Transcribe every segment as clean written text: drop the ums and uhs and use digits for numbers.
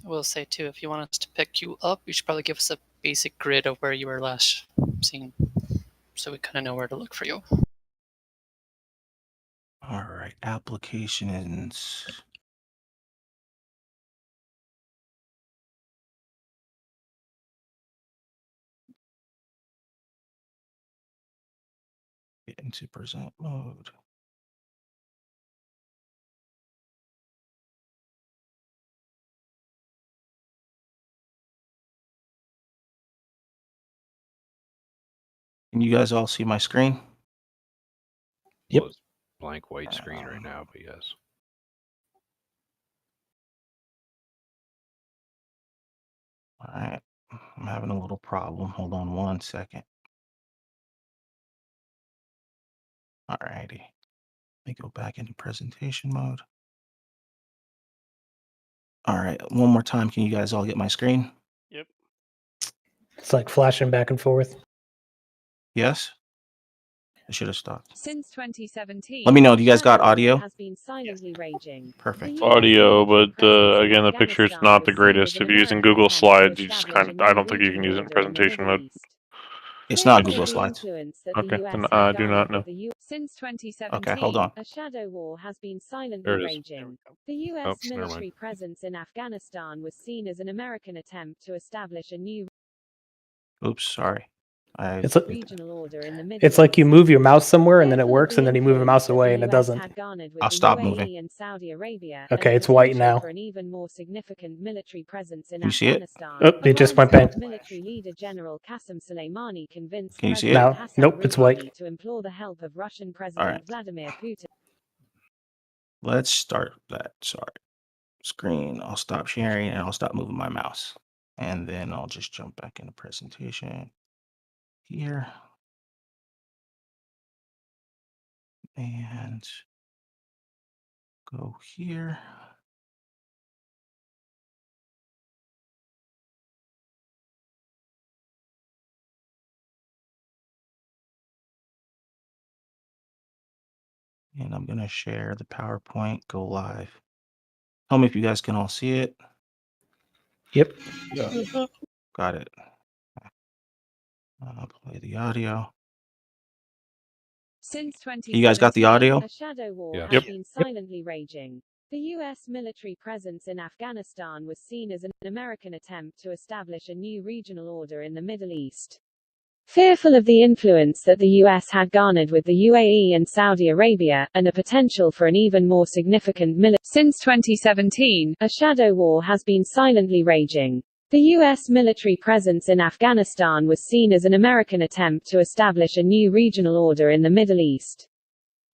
will say too, if you want us to pick you up, you should probably give us a basic grid of where you were last seen, so we kind of know where to look for you. All right, applications. Get into present mode. Can you guys all see my screen? Yep. Well, it's blank white screen right now, but yes. All right, I'm having a little problem. Hold on 1 second. All righty. Let me go back into presentation mode. All right, one more time. Can you guys all get my screen? Yep. It's like flashing back and forth. Yes? I should have stopped. Since 2017, Let me know. Do you guys got audio? has been silently raging. Perfect. Audio, but again, the picture's not the greatest. If you're using Google Slides, you just kind of, I don't think you can use it in presentation mode. It's not Google Slides. Okay, then I do not know. Since 2017, Okay, hold on. a shadow war has been silently There it is. raging. The U.S. military presence in Afghanistan was seen as an American attempt to establish a new Oops, sorry. regional order in the Middle It's like you East. move your mouse somewhere and then it works, and then you move your mouse away and it doesn't. I'll stop moving. And Saudi Arabia, Okay, and it's white potential now. for an even more significant military presence in You see it? Afghanistan. Oh, it just went bang. Military leader General Qasem Soleimani convinced Can you see it? President Now, Hassan nope, it's white. Rouhani to implore the help of Russian President right. Vladimir Putin. Let's start that. Sorry. Screen. I'll stop sharing and I'll stop moving my mouse. And then I'll just jump back into presentation here. And go here. And I'm going to share the PowerPoint, go live. Tell me if you guys can all see it. Yep. Got it. I'll play the audio. Since 2017, You guys got the audio? a shadow war Yeah. has been silently raging. The U.S. military presence in Afghanistan was seen as an American attempt to establish a new regional order in the Middle East. Fearful of the influence that the U.S. had garnered with the UAE and Saudi Arabia, and a potential for an even more significant Since 2017, a shadow war has been silently raging. The U.S. military presence in Afghanistan was seen as an American attempt to establish a new regional order in the Middle East.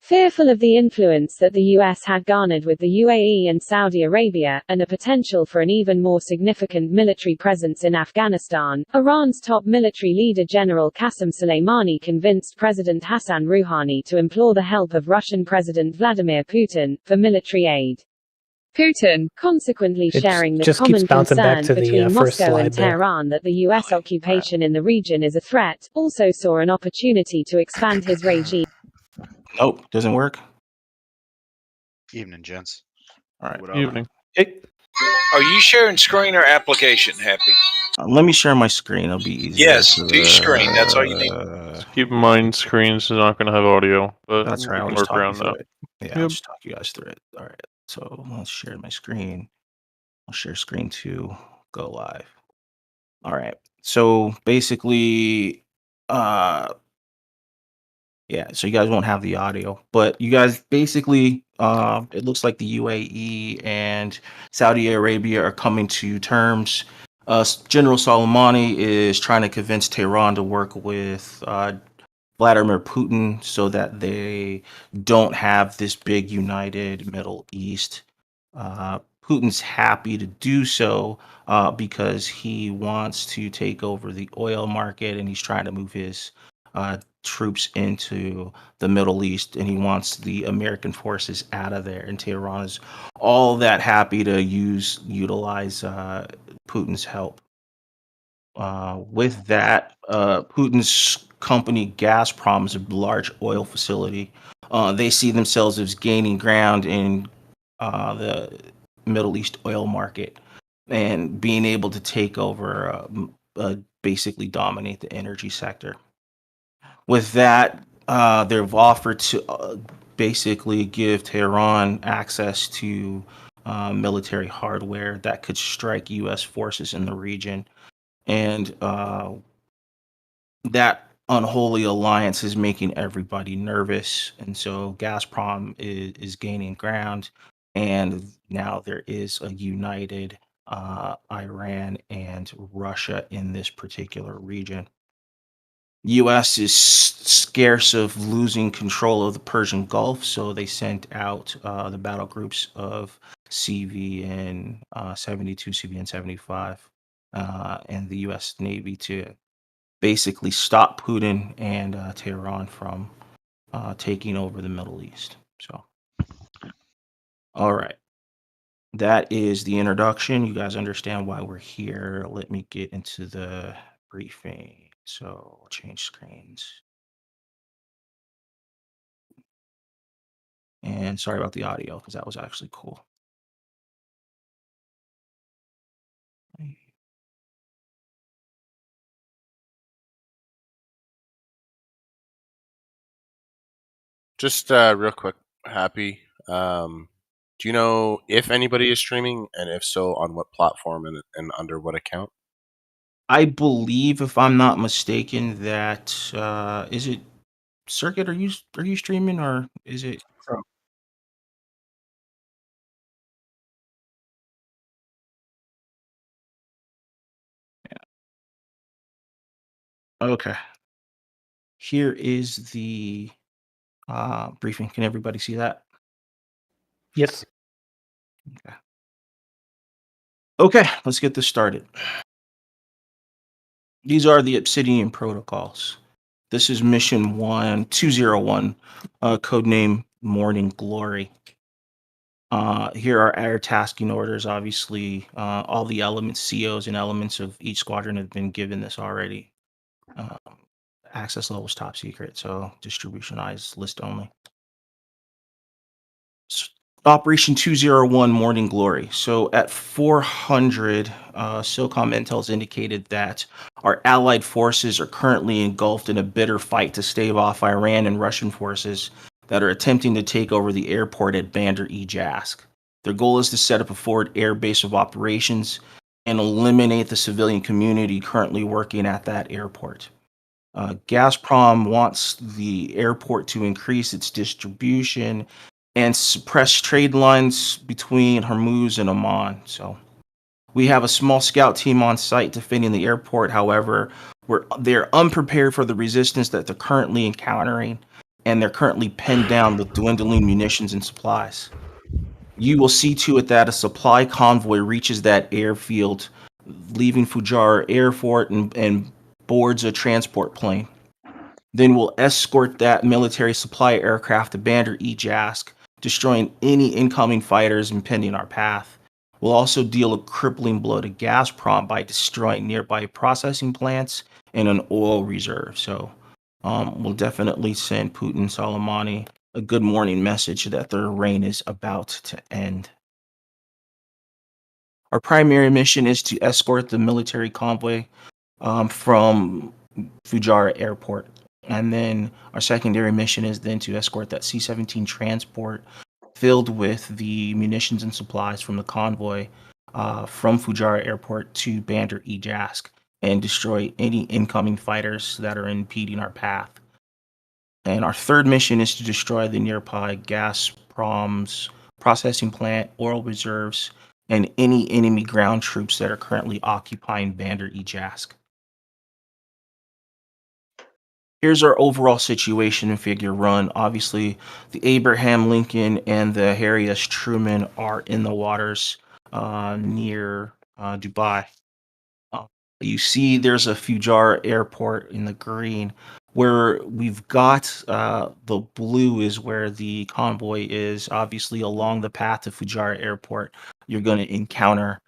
Fearful of the influence that the U.S. had garnered with the UAE and Saudi Arabia, and a potential for an even more significant military presence in Afghanistan, Iran's top military leader General Qasem Soleimani convinced President Hassan Rouhani to implore the help of Russian President Vladimir Putin for military aid. Putin, consequently sharing the common concern between Moscow and Tehran that the U.S. occupation in the region is a threat, also saw an opportunity to expand his regime. Nope, doesn't work. Evening, gents. All right. What up? Evening. Hey, Are you sharing screen or application, Happy? Let me share my screen. It'll be easier. Yes, do screen. That's all you need. Keep in mind, screens is not going to have audio, but That's right. we I'll can just work talk you around through that. it. Yeah, Yep. I'll just talk you guys through it. All right. So let's share my screen. I'll share screen 2, go live. All right. So basically, yeah, so you guys won't have the audio, but you guys basically, it looks like the UAE and Saudi Arabia are coming to terms. General Soleimani is trying to convince Tehran to work with Vladimir Putin so that they don't have this big united Middle East. Putin's happy to do so because he wants to take over the oil market and he's trying to move his troops into the Middle East, and he wants the American forces out of there. And Tehran is all that happy to utilize Putin's help. With that, Putin's company Gazprom is a large oil facility. They see themselves as gaining ground in the Middle East oil market. and being able to take over, basically dominate the energy sector. With that, they've offered to basically give Tehran access to military hardware that could strike U.S. forces in the region. And that unholy alliance is making everybody nervous. And so Gazprom is gaining ground. And now there is a united Iran and Russia in this particular region. U.S. is scarce of losing control of the Persian Gulf, so they sent out the battle groups of CVN 72, CVN 75, and the U.S. Navy to basically stop Putin and Tehran from taking over the Middle East. So, all right. That is the introduction. You guys understand why we're here. Let me get into the briefing. So, I'll change screens. And sorry about the audio because that was actually cool. Just real quick, Happy. Do you know if anybody is streaming, and if so, on what platform and under what account? I believe, if I'm not mistaken, that is it Circuit? Are you streaming or is it? Okay. Here is the briefing. Can everybody see that? Yes. Okay, let's get this started. These are the Obsidian protocols. This is mission 201, codename Morning Glory. Here are our tasking orders. Obviously, all the elements, COs, and elements of each squadron have been given this already. Access level is top secret, so distributionized list only. Operation 201 Morning Glory. So at 400, SOCOM intel has indicated that our allied forces are currently engulfed in a bitter fight to stave off Iran and Russian forces that are attempting to take over the airport at Bandar-e-Jask. Their goal is to set up a forward air base of operations and eliminate the civilian community currently working at that airport. Gazprom wants the airport to increase its distribution and suppress trade lines between Hormuz and Oman. So we have a small scout team on site defending the airport. However, they're unprepared for the resistance that they're currently encountering, and they're currently pinned down with dwindling munitions and supplies. You will see to it that a supply convoy reaches that airfield, leaving Fujairah Airport and boards a transport plane. Then we'll escort that military supply aircraft to Bandar-e-Jask, destroying any incoming fighters impeding our path. We'll also deal a crippling blow to Gazprom by destroying nearby processing plants and an oil reserve. So we'll definitely send Putin Soleimani a good morning message that their reign is about to end. Our primary mission is to escort the military convoy from Fujairah Airport. And then our secondary mission is then to escort that C-17 transport filled with the munitions and supplies from the convoy from Fujairah Airport to Bandar-e-Jask and destroy any incoming fighters that are impeding our path. And our third mission is to destroy the nearby Gazprom's processing plant, oil reserves, and any enemy ground troops that are currently occupying Bandar-e-Jask. Here's our overall situation in figure run. Obviously, the Abraham Lincoln and the Harry S. Truman are in the waters near Dubai. You see there's a Fujairah airport in the green. Where we've got the blue is where the convoy is. Obviously, along the path to Fujairah airport, you're going to encounter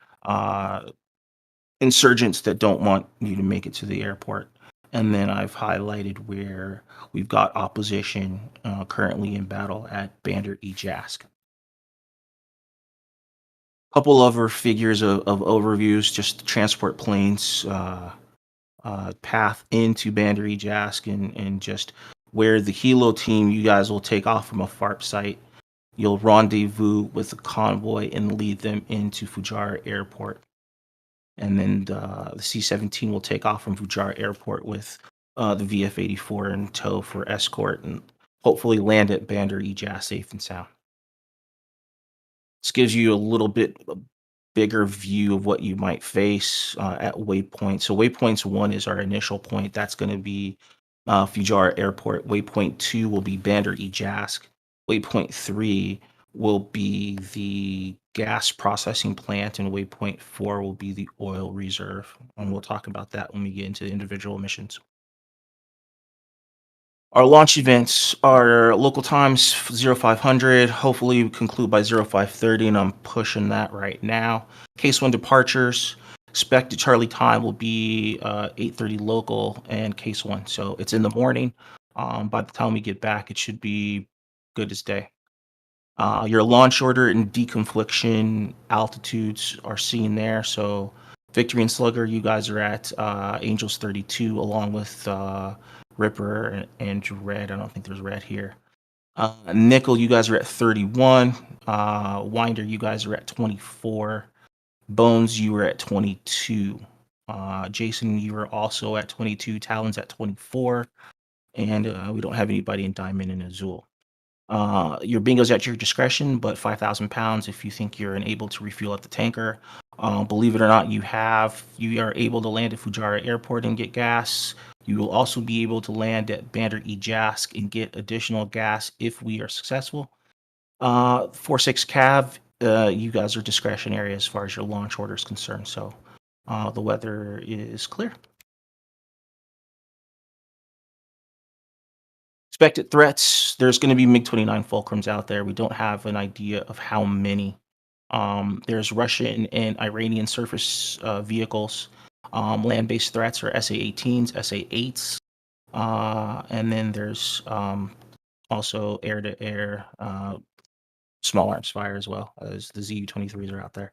insurgents that don't want you to make it to the airport. And then I've highlighted where we've got opposition currently in battle at Bandar-e-Jask. Couple other figures of overviews, just the transport planes path into Bandar Jask and just where the helo team, you guys will take off from a FARP site. You'll rendezvous with the convoy and lead them into Fujairah Airport. And then the C-17 will take off from Fujairah Airport with the VF-84 in tow for escort and hopefully land at Bandar Jask safe and sound. This gives you a little bit bigger view of what you might face at waypoint. So waypoints 1 is our initial point. That's going to be Fujairah Airport. Waypoint 2 will be Bandar Jask. Waypoint 3 will be the gas processing plant, and waypoint 4 will be the oil reserve. And we'll talk about that when we get into individual missions. Our launch events are local times 0500. Hopefully we conclude by 0530, and I'm pushing that right now. Case 1 departures. Expected Charlie time will be 8:30 local and case 1. So it's in the morning. By the time we get back, it should be good as day. Your launch order and deconfliction altitudes are seen there. So Victory and Slugger, you guys are at Angels 32, along with Ripper and Red. I don't think there's Red here. Nickel, you guys are at 31. Winder, you guys are at 24. Bones, you were at 22. Jason, you were also at 22. Talon's at 24. And we don't have anybody in Diamond and Azul. Your bingo's at your discretion, but 5,000 pounds if you think you're unable to refuel at the tanker. Believe it or not, you are able to land at Fujairah Airport and get gas. You will also be able to land at Bandar Jask and get additional gas if we are successful. 4-6 Cav, you guys are discretionary as far as your launch order is concerned, so the weather is clear. Expected threats, there's going to be MiG-29 Fulcrums out there. We don't have an idea of how many. There's Russian and Iranian surface vehicles. Land-based threats are SA-18s, SA-8s. And then there's also air-to-air small arms fire as well, as the ZU-23s are out there.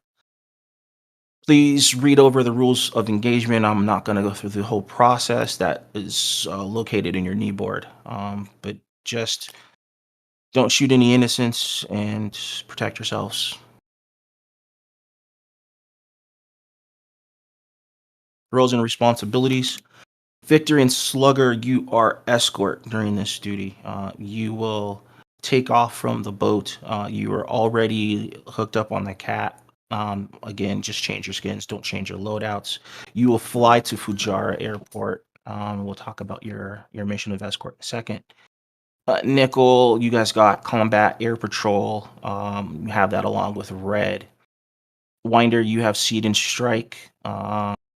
Please read over the rules of engagement. I'm not going to go through the whole process that is located in your knee board, but just don't shoot any innocents and protect yourselves. Roles and responsibilities. Victor and Slugger, you are escort during this duty. You will take off from the boat. You are already hooked up on the cat. Again, just change your skins. Don't change your loadouts. You will fly to Fujairah Airport. We'll talk about your mission of escort in a second. Nickel, you guys got combat air patrol. You have that along with Red. Winder, you have seed and strike,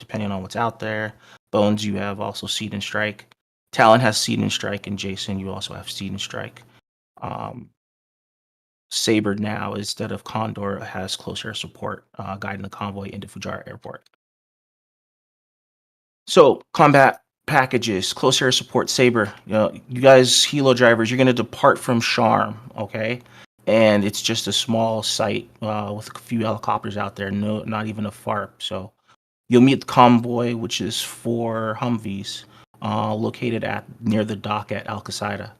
depending on what's out there. Bones, you have also seed and strike. Talon has seed and strike, and Jason, you also have seed and strike. Saber now, instead of Condor, has close air support, guiding the convoy into Fujairah Airport. So, combat packages, close air support, Saber. You guys, helo drivers, you're going to depart from Sharm, okay? And it's just a small site with a few helicopters out there, not even a FARP. So, you'll meet the convoy, which is 4 Humvees, located near the dock at Al Qaeda.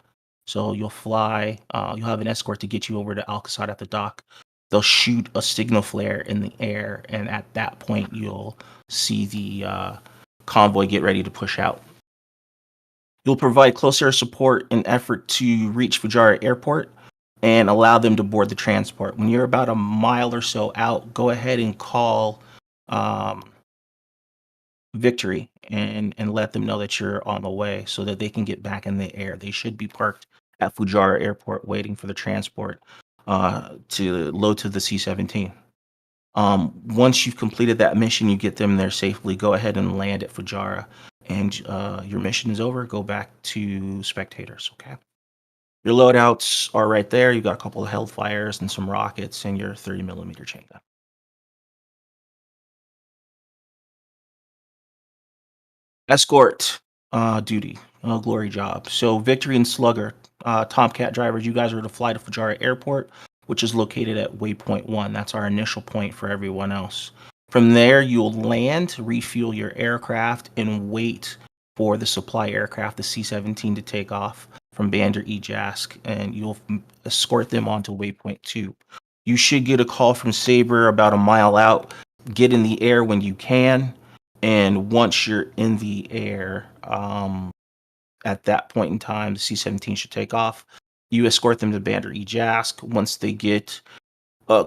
So you'll fly, you'll have an escort to get you over to Al Qaeda at the dock. They'll shoot a signal flare in the air, and at that point, you'll see the convoy get ready to push out. You'll provide close air support in effort to reach Fujairah Airport and allow them to board the transport. When you're about a mile or so out, go ahead and call Victory and let them know that you're on the way so that they can get back in the air. They should be parked at Fujairah Airport waiting for the transport to load to the C-17. Once you've completed that mission, you get them there safely. Go ahead and land at Fujairah, and your mission is over. Go back to spectators, okay? Your loadouts are right there. You've got a couple of Hellfires and some rockets and your 30mm chain gun. Escort duty, glory job. So Victory and Slugger, Tomcat drivers, you guys are to fly to Fujairah Airport. which is located at waypoint 1. That's our initial point for everyone else. From there, you'll land, refuel your aircraft, and wait for the supply aircraft, the C-17, to take off from Bandar Ejask, and you'll escort them onto waypoint 2. You should get a call from Sabre about a mile out. Get in the air when you can, and once you're in the air, at that point in time, the C-17 should take off. You escort them to Bandar Ejask. Once they get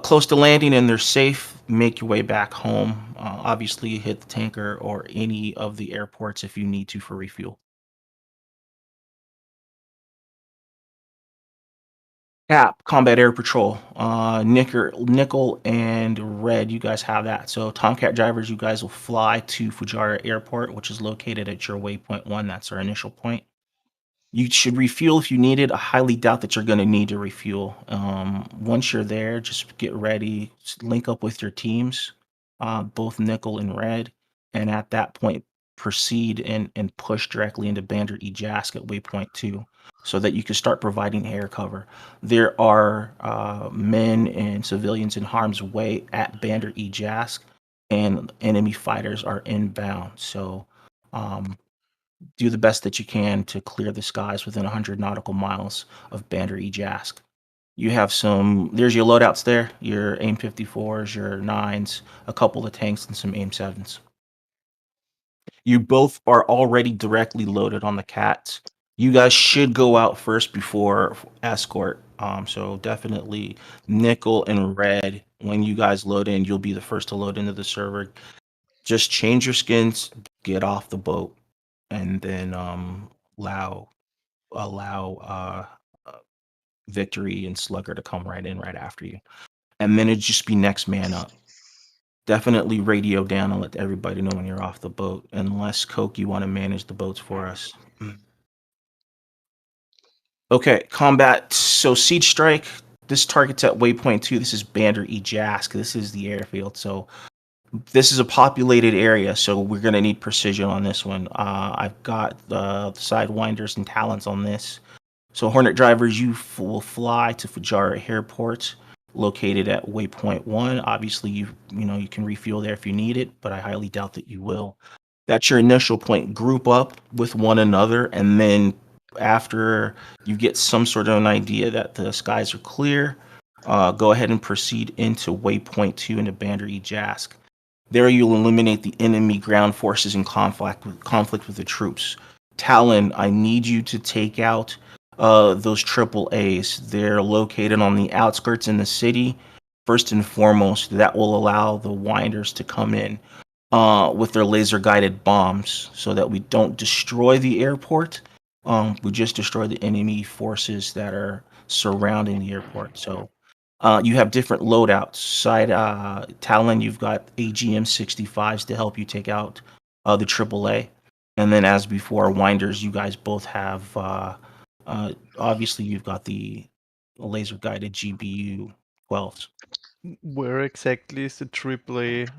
close to landing and they're safe, make your way back home. Obviously, hit the tanker or any of the airports if you need to for refuel. CAP, Combat Air Patrol, nickel and red, you guys have that. So Tomcat drivers, you guys will fly to Fujairah Airport, which is located at your waypoint 1. That's our initial point. You should refuel if you need it. I highly doubt that you're going to need to refuel. Once you're there, just get ready, link up with your teams, both nickel and red, and at that point, proceed and push directly into Bandar Ejask at waypoint 2 so that you can start providing air cover. There are men and civilians in harm's way at Bandar Ejask, and enemy fighters are inbound. So do the best that you can to clear the skies within 100 nautical miles of Bandar Ejask. You have there's your loadouts there, your AIM 54s, your 9s, a couple of tanks, and some AIM 7s. You both are already directly loaded on the Cats. You guys should go out first before escort. So definitely nickel and red. When you guys load in, you'll be the first to load into the server. Just change your skins, get off the boat, and then allow Victory and Slugger to come right in right after you, and then it'd just be next man up. Definitely radio down and let everybody know when you're off the boat, unless Coke, you want to manage the boats for us. Okay, combat. So siege strike. This target's at waypoint 2. This is Bandar Ejask. This is the airfield. So this is a populated area, so we're going to need precision on this one. I've got the sidewinders and talents on this. So Hornet drivers, you will fly to Fujairah Airport, located at waypoint 1. Obviously, you can refuel there if you need it, but I highly doubt that you will. That's your initial point. Group up with one another, and then after you get some sort of an idea that the skies are clear, go ahead and proceed into waypoint 2 into Bandar Ejask. There you'll eliminate the enemy ground forces in conflict with the troops. Talon, I need you to take out those triple A's. They're located on the outskirts in the city. First and foremost, that will allow the winders to come in with their laser guided bombs so that we don't destroy the airport. We just destroy the enemy forces that are surrounding the airport. So you have different loadouts. Side Talon, you've got AGM 65s to help you take out the AAA. And then, as before, Winders, you guys both have. Obviously, you've got the laser guided GBU 12s. Where exactly is the AAA?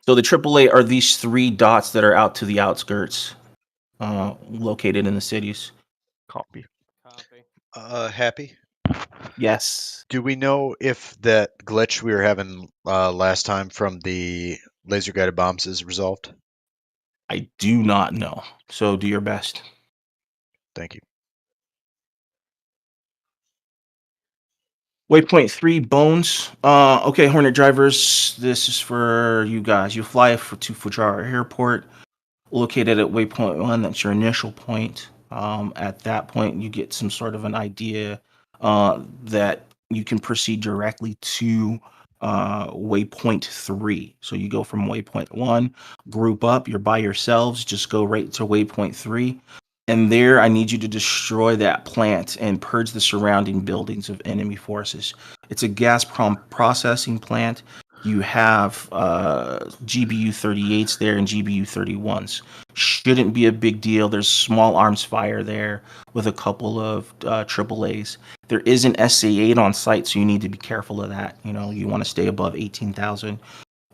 So the AAA are these 3 dots that are out to the outskirts, located in the cities. Copy. Happy? Yes. Do we know if that glitch we were having last time from the laser guided bombs is resolved? I do not know. So do your best. Thank you. Waypoint 3, Bones. Okay, Hornet drivers, this is for you guys. You fly to Fujairah Airport, located at waypoint 1. That's your initial point. At that point, you get some sort of an idea that you can proceed directly to waypoint 3. So you go from waypoint 1, group up, you're by yourselves, just go right to waypoint 3. And there, I need you to destroy that plant and purge the surrounding buildings of enemy forces. It's a gas processing plant. You have GBU 38s there and GBU 31s. Shouldn't be a big deal. There's small arms fire there with a couple of AAAs. There is an SA-8 on site, so you need to be careful of that. You want to stay above 18,000.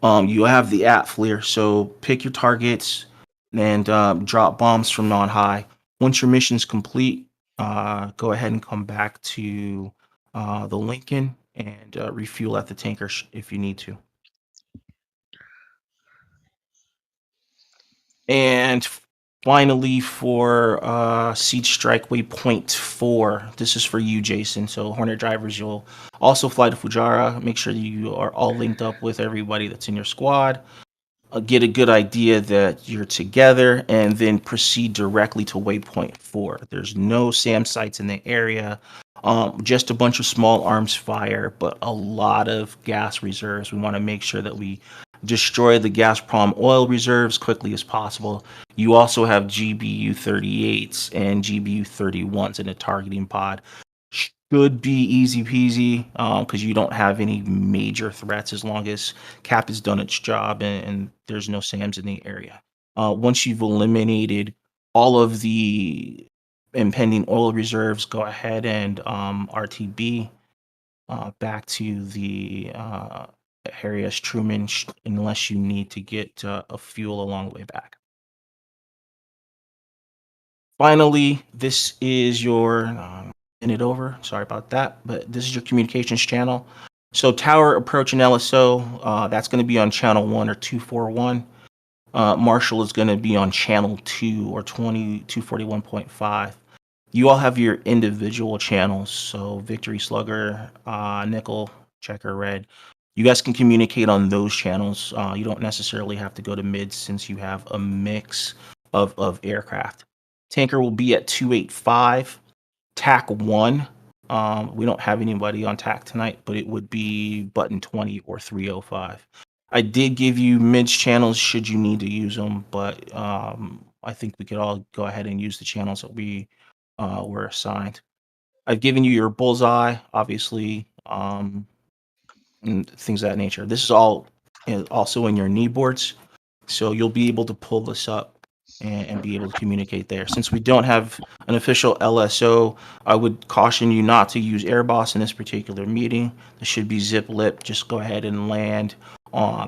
You have the ATFLIR, so pick your targets and drop bombs from on high. Once your mission's complete, go ahead and come back to the Lincoln and refuel at the tanker if you need to. And finally, for Siege Strike Waypoint 4, this is for you, Jason. So, Hornet drivers, you'll also fly to Fujairah. Make sure you are all linked up with everybody that's in your squad. Get a good idea that you're together, and then proceed directly to Waypoint 4. There's no SAM sites in the area, just a bunch of small arms fire, but a lot of gas reserves. We want to make sure that we destroy the Gazprom oil reserves quickly as possible. You also have GBU 38s and GBU 31s in a targeting pod. Should be easy peasy because you don't have any major threats as long as Cap has done its job and there's no SAMs in the area. Once you've eliminated all of the impending oil reserves, go ahead and RTB back to the Harry S. Truman unless you need to get a fuel along the way back. Finally, this is your minute over. Sorry about that, but this is your communications channel. So tower approach and LSO, that's going to be on channel 1 or 241. Marshall is going to be on channel 2 or 241.5. You all have your individual channels. So Victory Slugger, Nickel, Checker, Red. You guys can communicate on those channels. You don't necessarily have to go to mid since you have a mix of aircraft. Tanker will be at 285. TAC 1. We don't have anybody on TAC tonight, but it would be button 20 or 305. I did give you mids channels should you need to use them, but I think we could all go ahead and use the channels that we were assigned. I've given you your bullseye, obviously, and things of that nature. This is all also in your knee boards, so you'll be able to pull this up and be able to communicate there. Since we don't have an official LSO, I would caution you not to use Airboss in this particular meeting. This should be zip lip. Just go ahead and land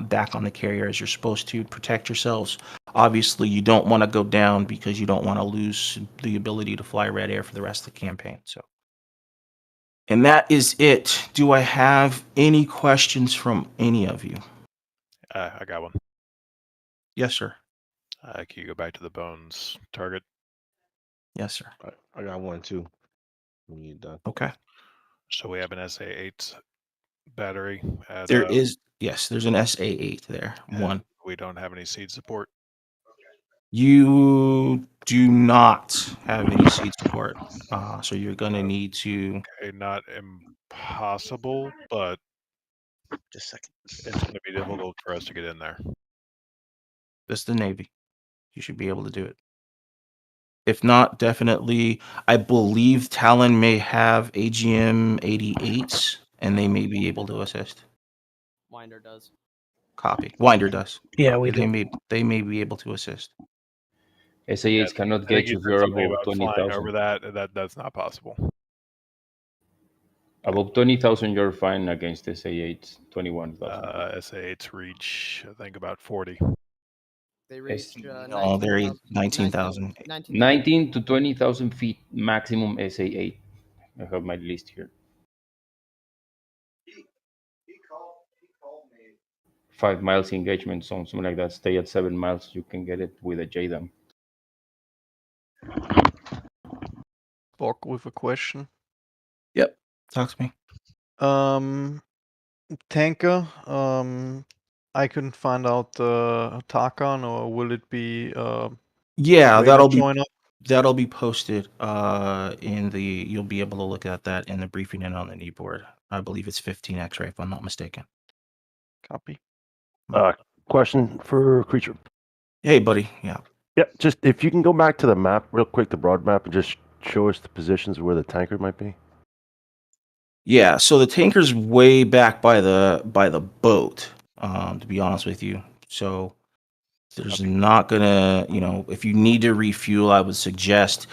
back on the carrier as you're supposed to. Protect yourselves. Obviously, you don't want to go down because you don't want to lose the ability to fly red air for the rest of the campaign. So, and that is it. Do I have any questions from any of you? I got one. Yes, sir. Can you go back to the bones target? Yes, sir. I got one too. When you're done. Okay. So we have an SA-8 battery. At, There is, yes, there's an SA-8 there. One. We don't have any seed support. You do not have any seed support, so you're gonna need to. Okay, not impossible, but Just a second. it's going to be difficult for us to get in there. This is the Navy. You should be able to do it. If not, definitely. I believe Talon may have AGM 88s, and they may be able to assist. Winder does. Copy. Winder does. Yeah, we They do. may be able to assist. SA8s cannot I get think you you if said you're something above about flying over 20,000. that's not possible. Above 20,000, you're fine against SA8s. 21,000. SA8s reach, I think, about 40. They reach No, they're 19,000. 19 to 20,000 feet maximum SA8. I have my list here. 5 miles engagement zone, something like that. Stay at 7 miles. You can get it with a JDAM. Bok with a question. Yep. Talk to me. Tanker. I couldn't find out Tarkan, or will it be? Yeah, radar join up? that'll be posted in the. You'll be able to look at that in the briefing and on the knee board. I believe it's 15 X-ray if I'm not mistaken. Copy. Question for Creature. Hey, buddy. Yeah. Yeah, just if you can go back to the map real quick, the broad map, and just show us the positions where the tanker might be. Yeah, so the tanker's way back by the boat, to be honest with you. So there's not gonna, if you need to refuel, I would suggest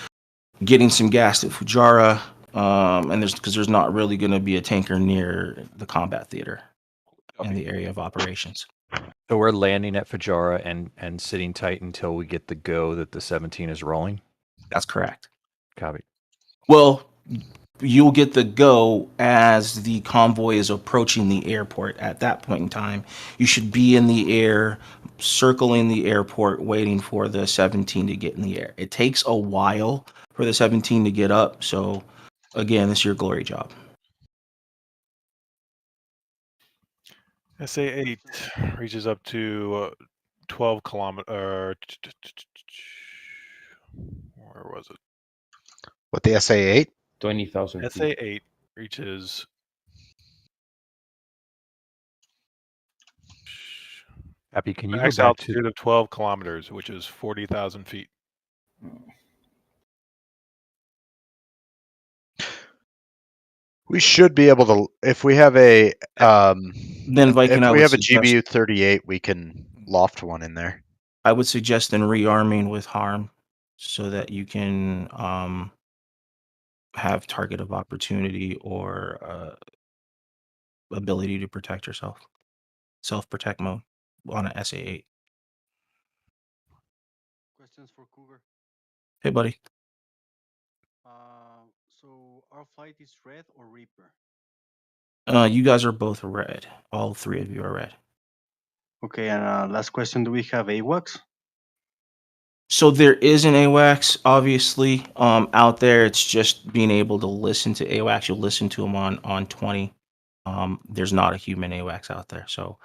getting some gas at Fujairah, and there's not really gonna be a tanker near the combat theater in the area of operations. So we're landing at Fujairah and sitting tight until we get the go that the 17 is rolling? That's correct. Copy. Well, you'll get the go as the convoy is approaching the airport. At that point in time, you should be in the air, circling the airport, waiting for the 17 to get in the air. It takes a while for the 17 to get up, so again, this is your glory job. SA-8 reaches up to 12 kilometer. Where was it? What, the SA-8? 20,000 feet. SA-8 reaches. Happy, can you go Max back altitude of 12 kilometers, which is 40,000 feet. We should be able to, if we have a Then Viking, if I we would have a suggest, GBU-38, we can loft one in there. I would suggest then rearming with harm so that you can have target of opportunity or ability to protect yourself. Self-protect mode on an SA-8. Questions for Cougar. Hey, buddy. So our flight is red or Reaper? You guys are both red. All three of you are red. Okay, and last question, do we have AWACS? So there is an AWACS, obviously, out there. It's just being able to listen to AWACS. You'll listen to them on 20. There's not a human AWACS out there, so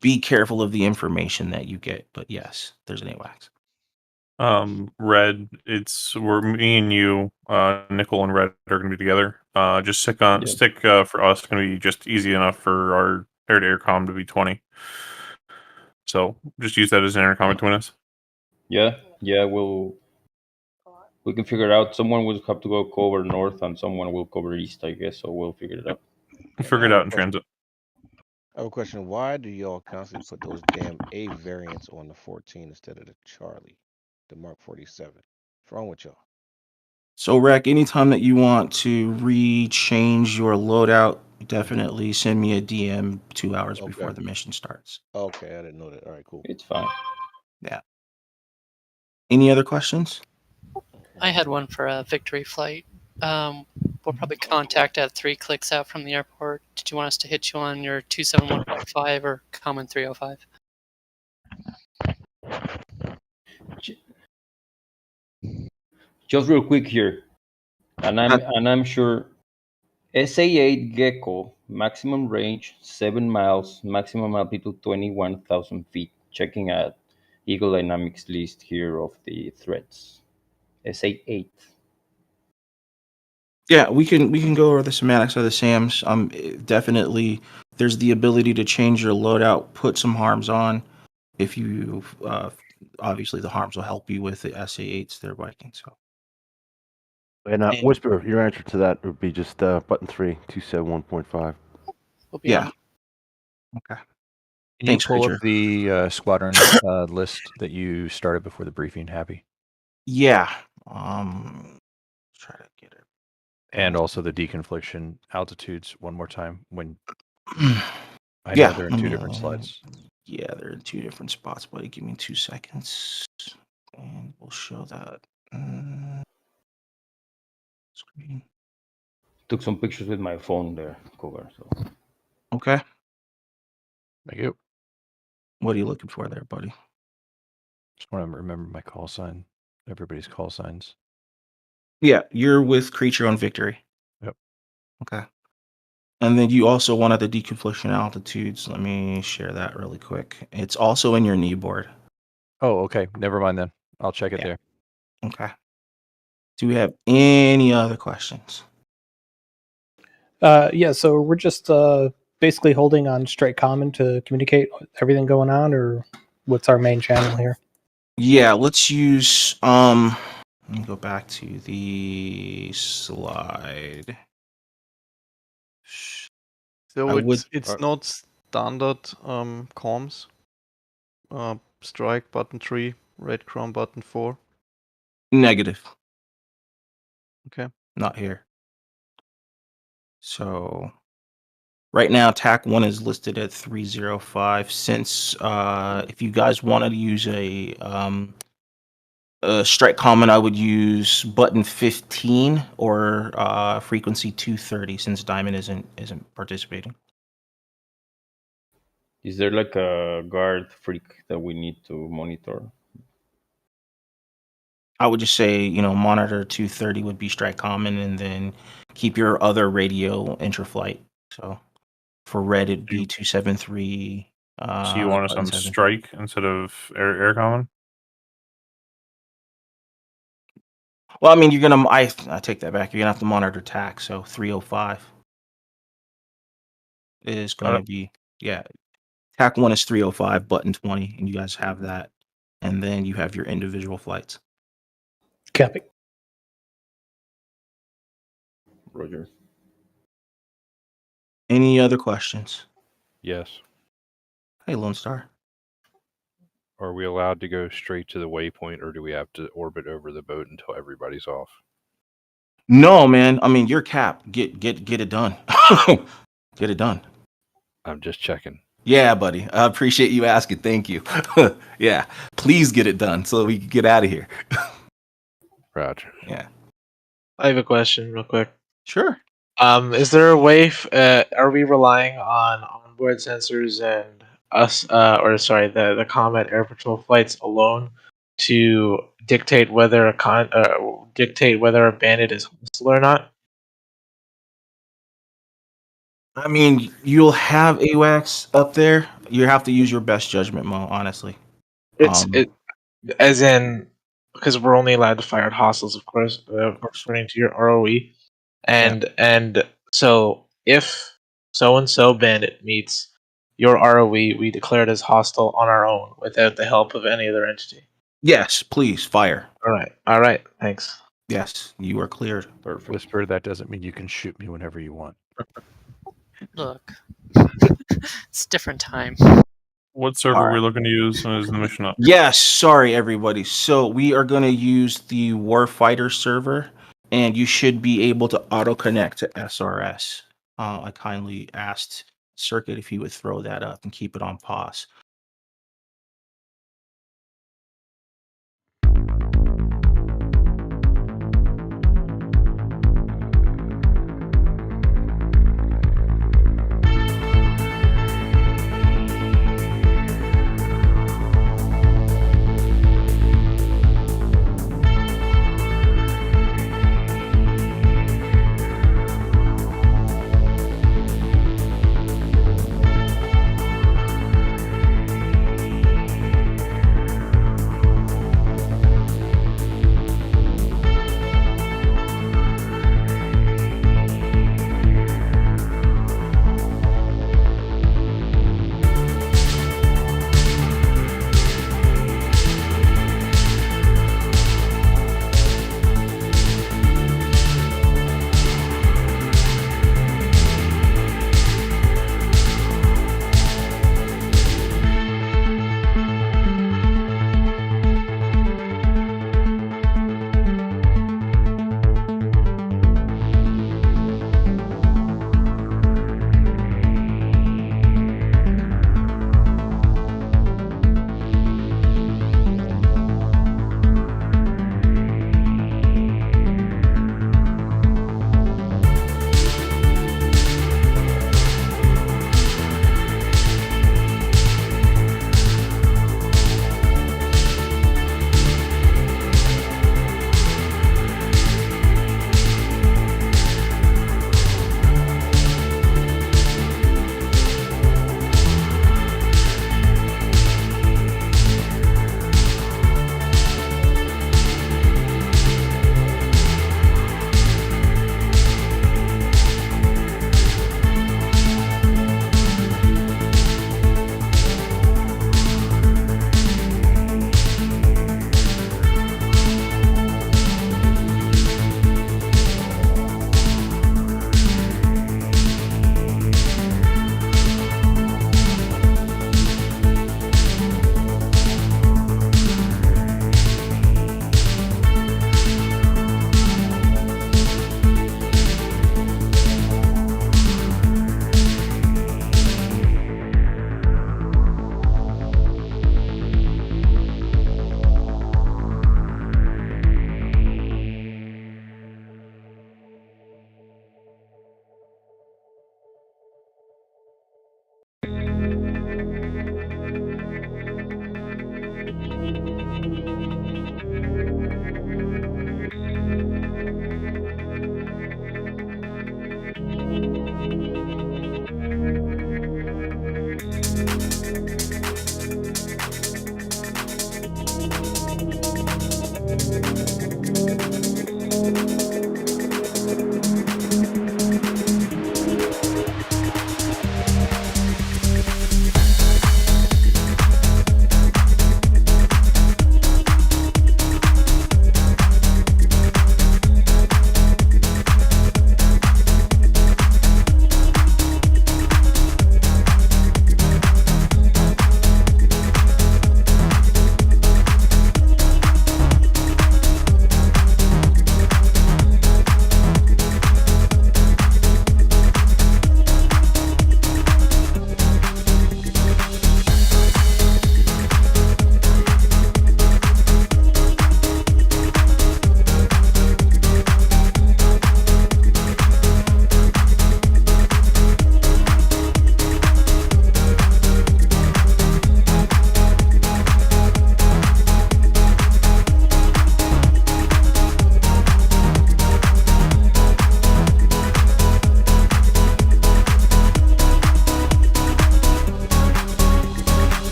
be careful of the information that you get. But yes, there's an AWACS. Red, me and you, Nickel and Red are going to be together. Just stick for us. Going to be just easy enough for our air-to-air comm to be 20. So just use that as an intercom between us. Yeah, we can figure it out. Someone will have to go cover north, and someone will cover east, I guess. So we'll figure it out. We'll figure it out in transit. I have a question. Why do y'all constantly put those damn A variants on the 14 instead of the Charlie, the Mark 47? What's wrong with y'all? So, Rec, anytime that you want to rechange your loadout, definitely send me a DM 2 hours before the mission starts. Okay, I didn't know that. All right, cool. It's fine. Yeah. Any other questions? I had one for a victory flight. We'll probably contact at 3 clicks out from the airport. Did you want us to hit you on your 271.5 or common 305? Just real quick here, and I'm sure SA-8 Gecko maximum range 7 miles, maximum altitude 21,000 feet. Checking out Eagle Dynamics list here of the threats. SA-8. Yeah, we can go over the semantics of the SAMs. Definitely, there's the ability to change your loadout, put some harms on. If you obviously the harms will help you with the SA-8s they're Viking. So. And Whisper, your answer to that would be just button 3, 271.5. Yeah. Okay. Can Thanks, you pull Creature. up the squadron list that you started before the briefing, Happy? Yeah. Try to get it. And also the deconfliction altitudes one more time when I know they're in 2 different slides. Yeah, they're in 2 different spots, buddy. Give me 2 seconds. And we'll show that. Screen. Took some pictures with my phone there, Cougar. So. Okay. Thank you. What are you looking for there, buddy? Just want to remember my call sign. Everybody's call signs. Yeah, you're with Creature on Victory. Yep. Okay. And then you also wanted the deconfliction altitudes. Let me share that really quick. It's also in your knee board. Oh, okay. Never mind then. I'll check it there. Okay. Do we have any other questions? Yeah, so we're just basically holding on straight common to communicate everything going on, or what's our main channel here? Yeah, let's use let me go back to the slide. So it's not standard comms. Strike button 3, red crown button 4. Negative. Okay. Not here. So right now TAC 1 is listed at 305. Since if you guys wanted to use a Strike common, I would use button 15 or frequency 230 since Diamond isn't participating. Is there like a guard freak that we need to monitor? I would just say, monitor 230 would be strike common, and then keep your other radio intra-flight. So for red, it'd be 273. So you want us button on 7. strike instead of air common? Well, I mean, you're gonna. I take that back. You're gonna have to monitor TAC. So 305 is gonna be TAC 1 is 305 button 20, and you guys have that, and then you have your individual flights. Copy. Roger. Any other questions? Yes. Hey, Lone Star. Are we allowed to go straight to the waypoint, or do we have to orbit over the boat until everybody's off? No, man. I mean, you're Cap. Get it done. Get it done. I'm just checking. Yeah, buddy. I appreciate you asking. Thank you. Yeah, please get it done so we can get out of here. Roger. Yeah. I have a question, real quick. Sure. Is there a way? Are we relying on onboard sensors and the Combat Air Patrol flights alone to dictate whether a bandit is hostile or not? I mean, you'll have AWACS up there. You have to use your best judgment, Mo. Honestly. As in, because we're only allowed to fire at hostiles, of course, according to your ROE, and so if so and so bandit meets your ROE, we declare it as hostile on our own without the help of any other entity. Yes, please fire. All right. Thanks. Yes, you are cleared. Perfect. Whisper, that doesn't mean you can shoot me whenever you want. Look, it's different time. What server are we looking to use as the mission up? Yes, sorry everybody. So we are going to use the Warfighter server, and you should be able to auto connect to SRS. I kindly asked Circuit if he would throw that up and keep it on pause.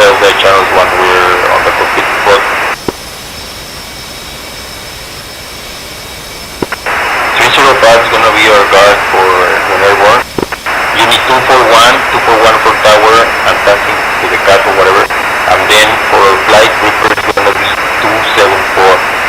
tell the channels when we're on the cockpit spot. 305 is gonna be our guard for when airborne. Unit 241 for tower and passing to the cat or whatever. And then for our flight grouper is gonna be 274.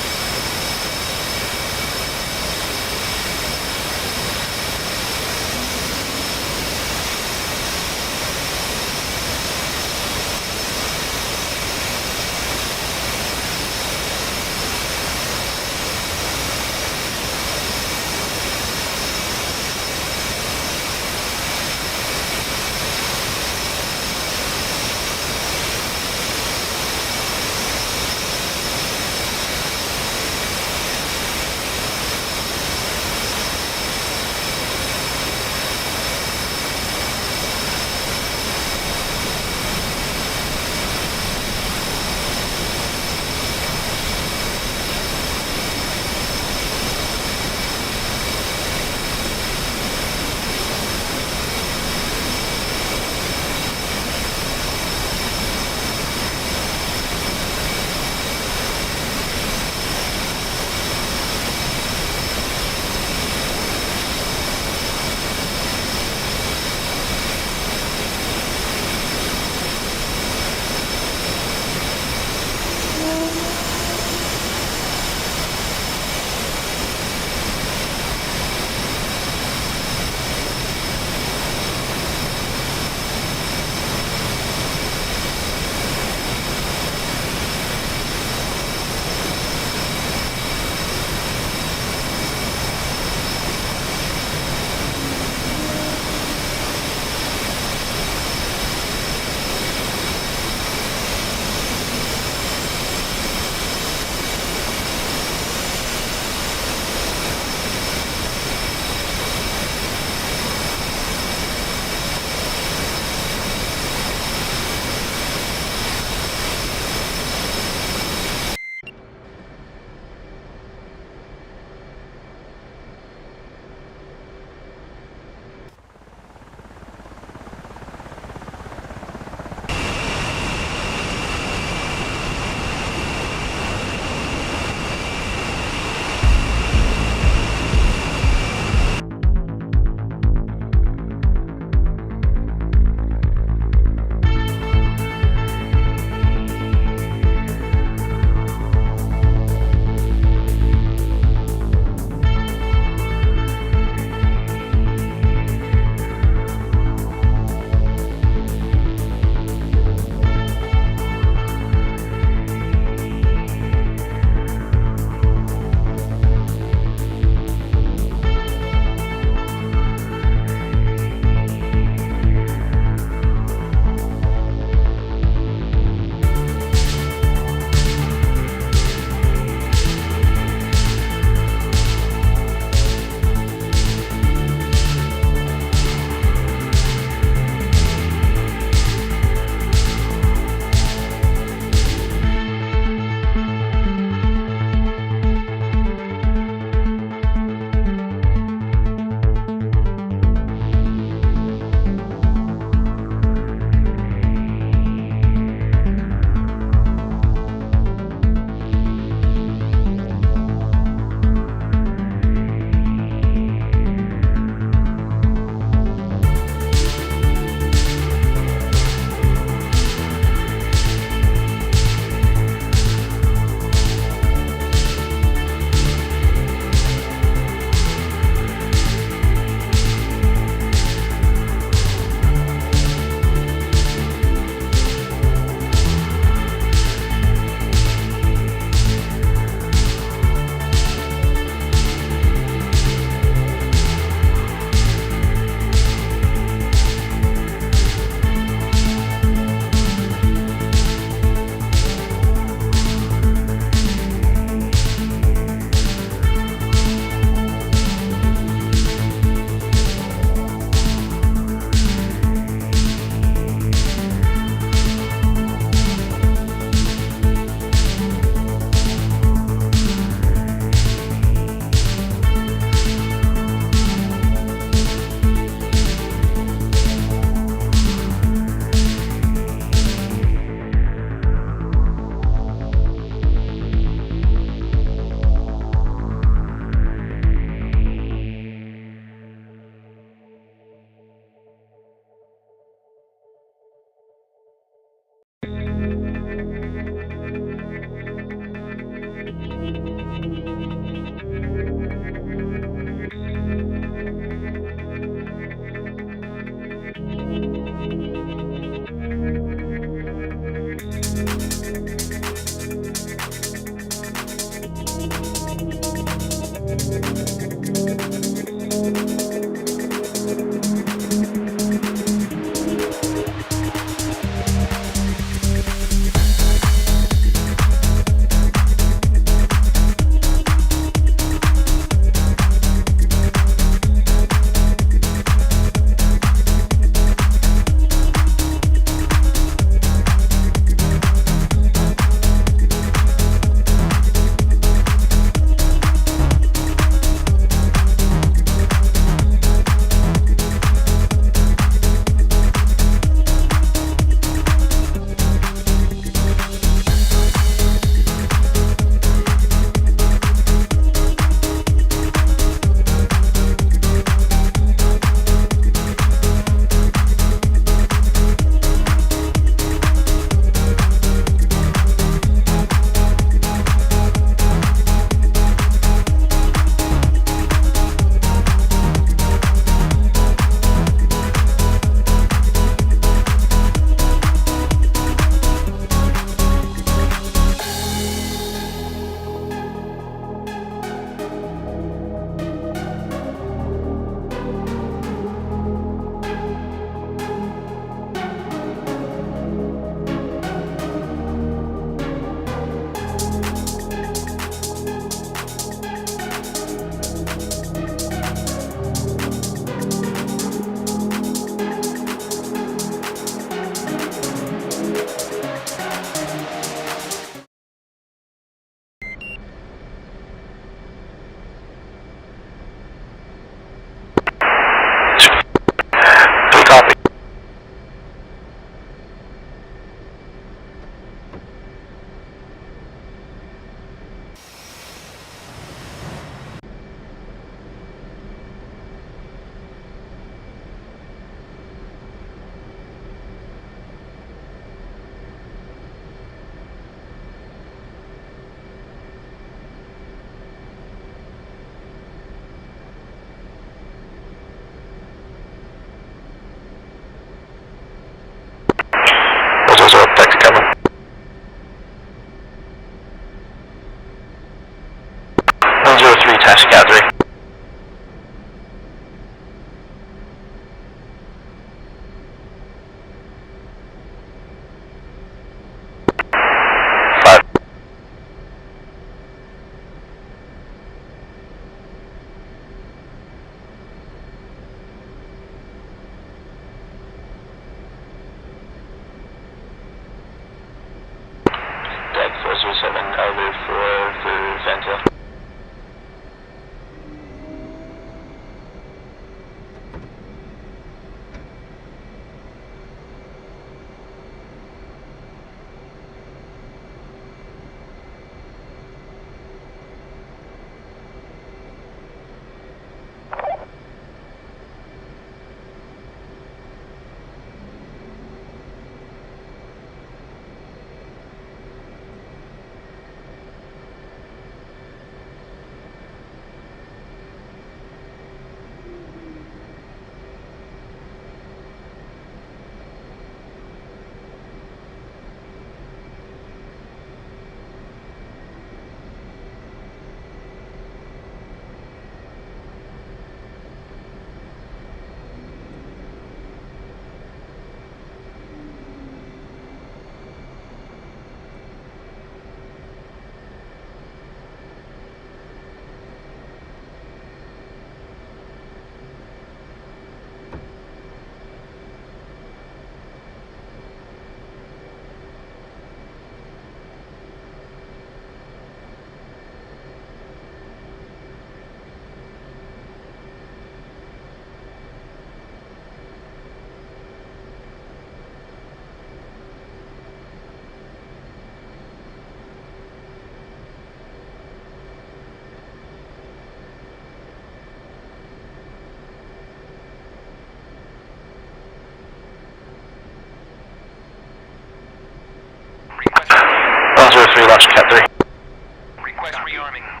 3, launch Cat 3. Request rearming.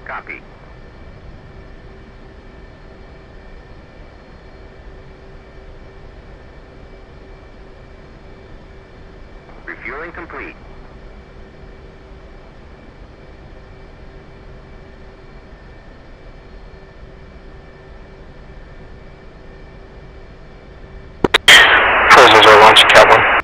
Copy. Refueling complete. Prisoners are launch Cat 1.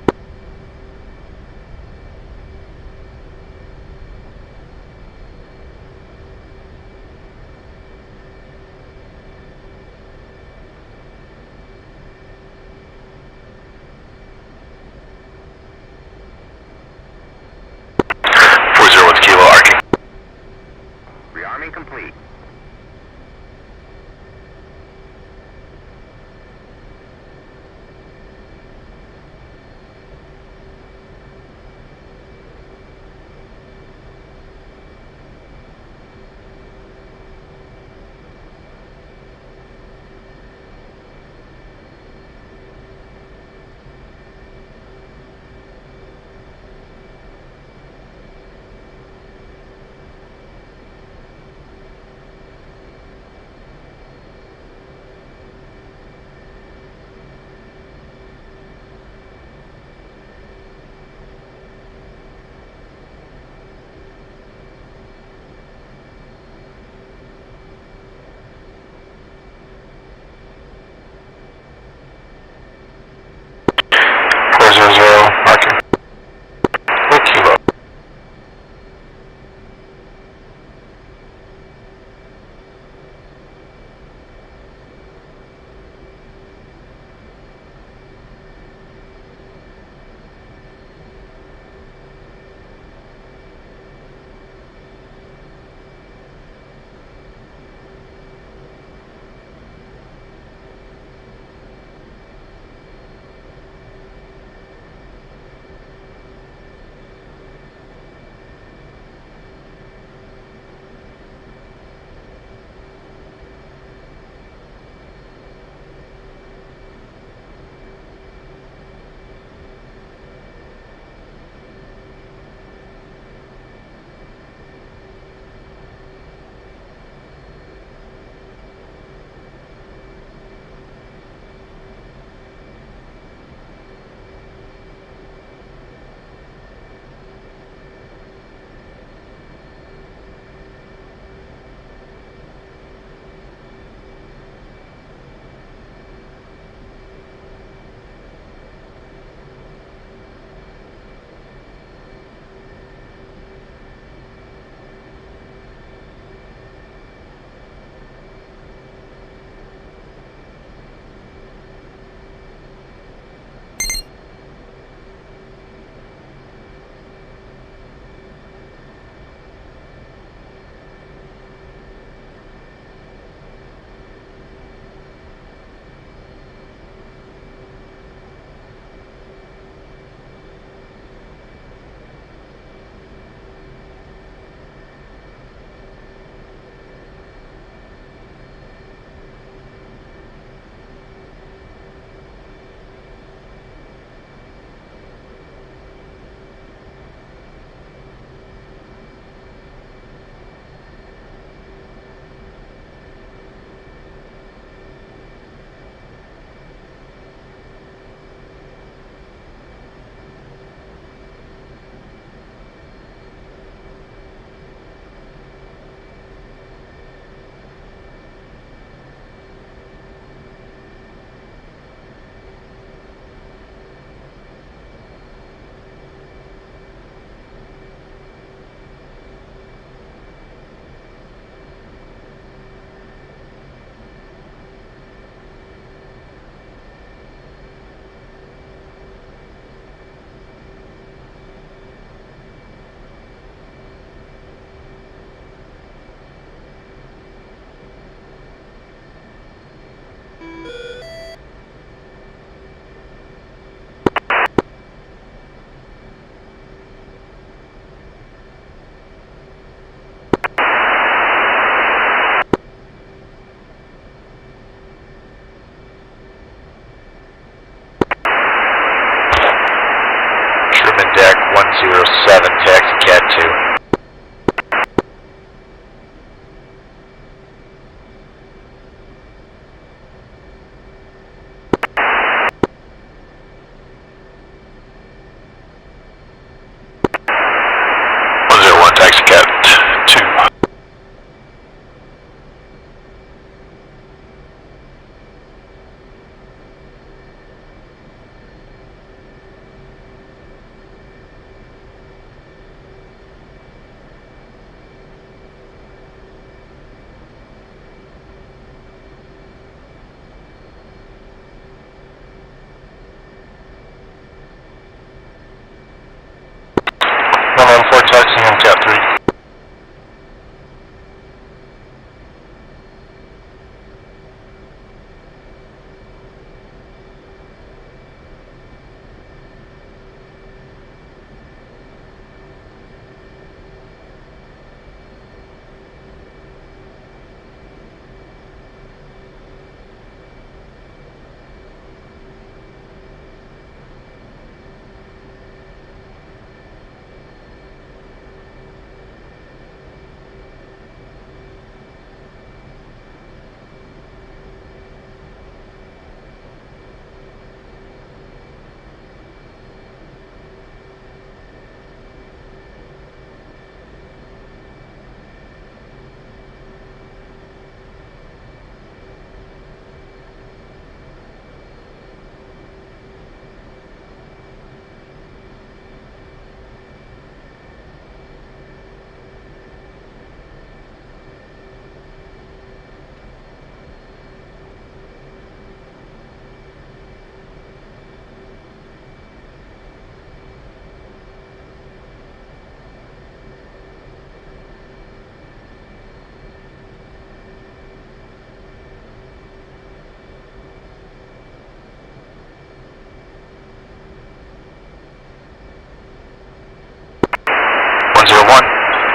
101,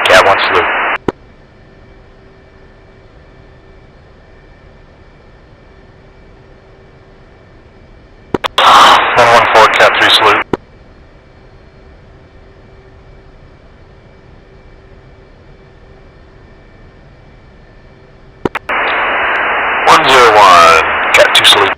Cat 1 salute. 114, Cat 3 salute. 101, Cat 2 salute.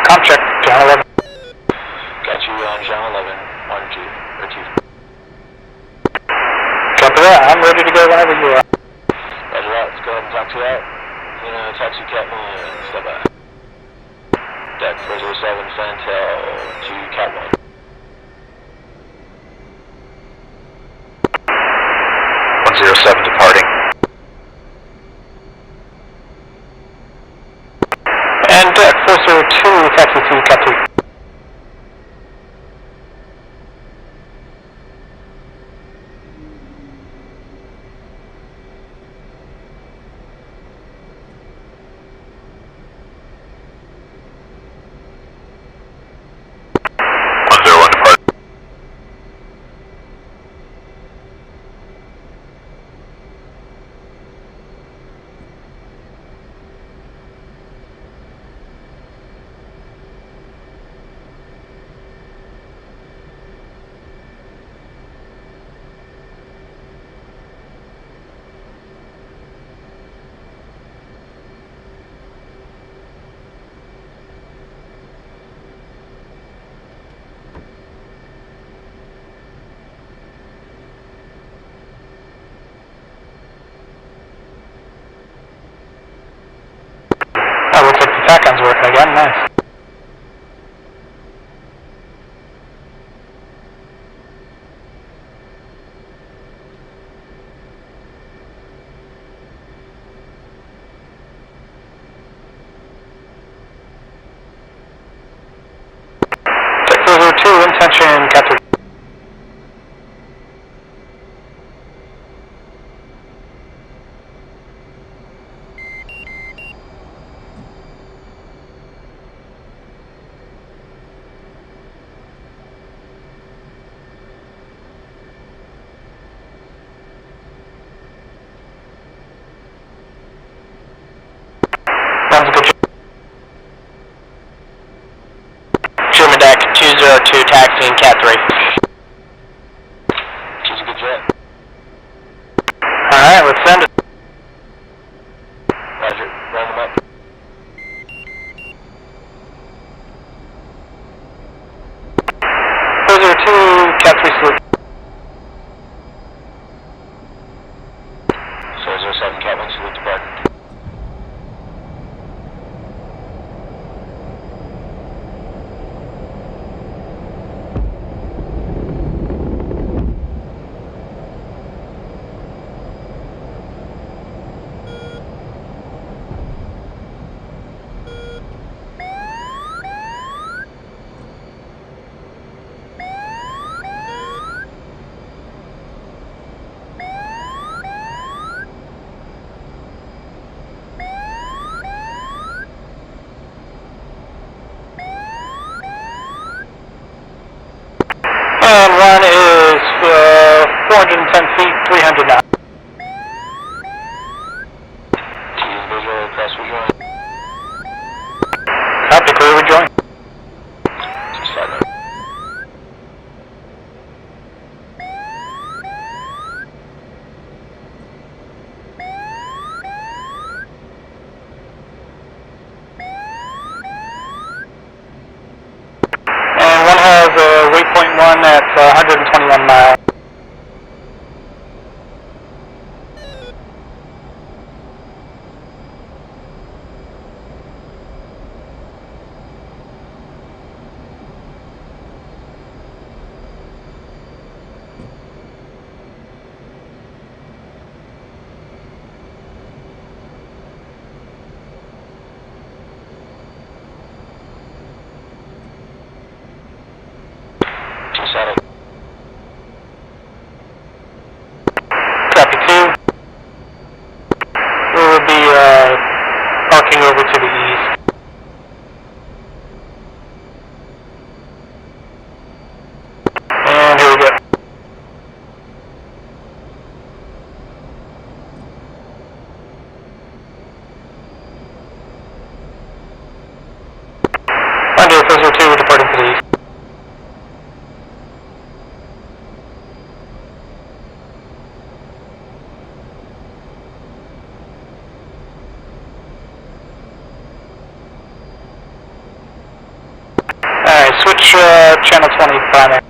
Com check, John 11. Got you on John 11, 1G, or 2. Copy that, I'm ready to go whenever you are. Roger that, let's go ahead and talk to that. Taxi Cat 1, step by. Deck 407, Fantail to Cat 1. 107 departing. And deck 402, taxi to Cat 3. Oh, looks like the TACON's working again, nice. Deck 402, intention, Cat 3. Sounds good. German deck 202, taxiing Cat 3. She's a good jet. Alright, let's send it. Roger, roll them up. Cruiser 2, Cat 3 salute. 007, Cat 1 salute depart. And run is 410 feet, 300 knots. Visual, press rejoin. Copy, crew rejoin. And one has a waypoint 1 at 121 miles. channel 20 primary.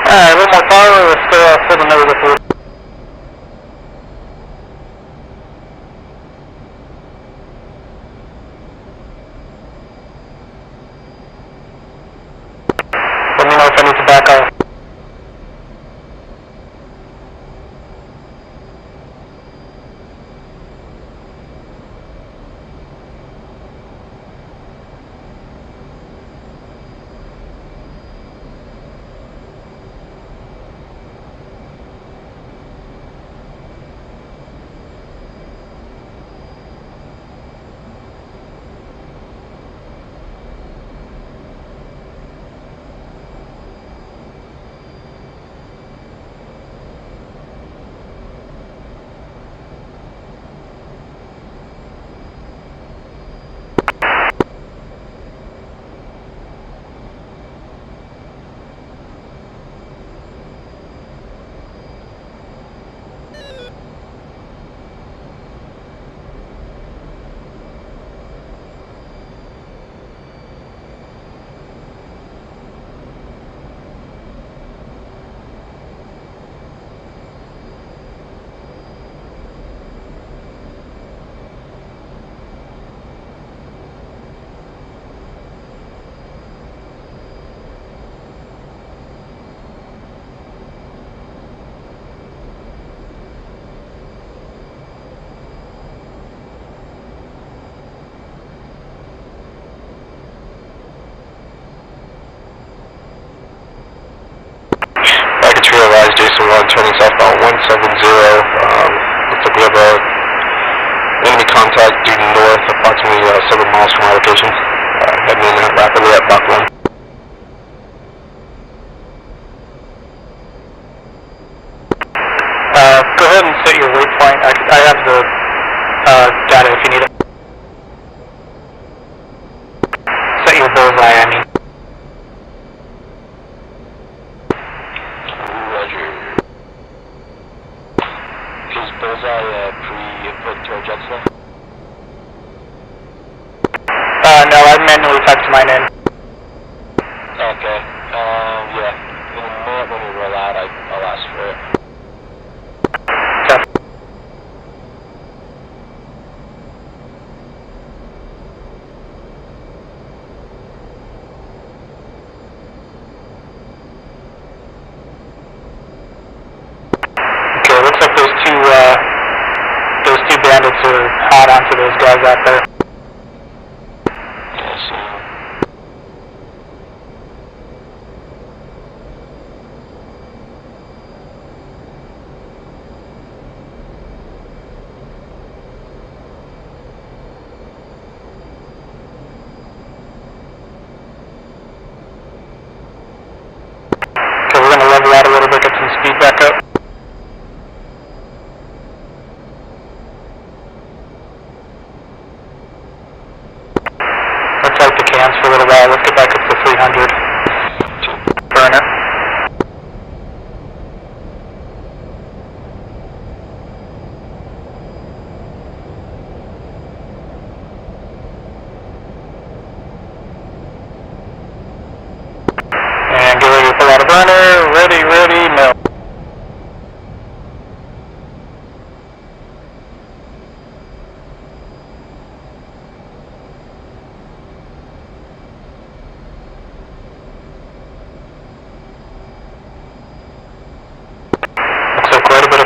A little more power, let's fill the nose up here. Let me know if I need to back off. Realize Jason 1 turning southbound 170. Looks like we have enemy contact due north, approximately 7 miles from our location. Heading in rapidly at Mach 1. Go ahead and set your waypoint. I have the data if you need it. Set your bullseye, I mean. No, I manually typed mine in. Okay, yeah. In a minute when we roll out, I'll ask for it. Okay. Okay, looks like those two bandits are hot onto those guys out there. Out a little bit, get some speed back up.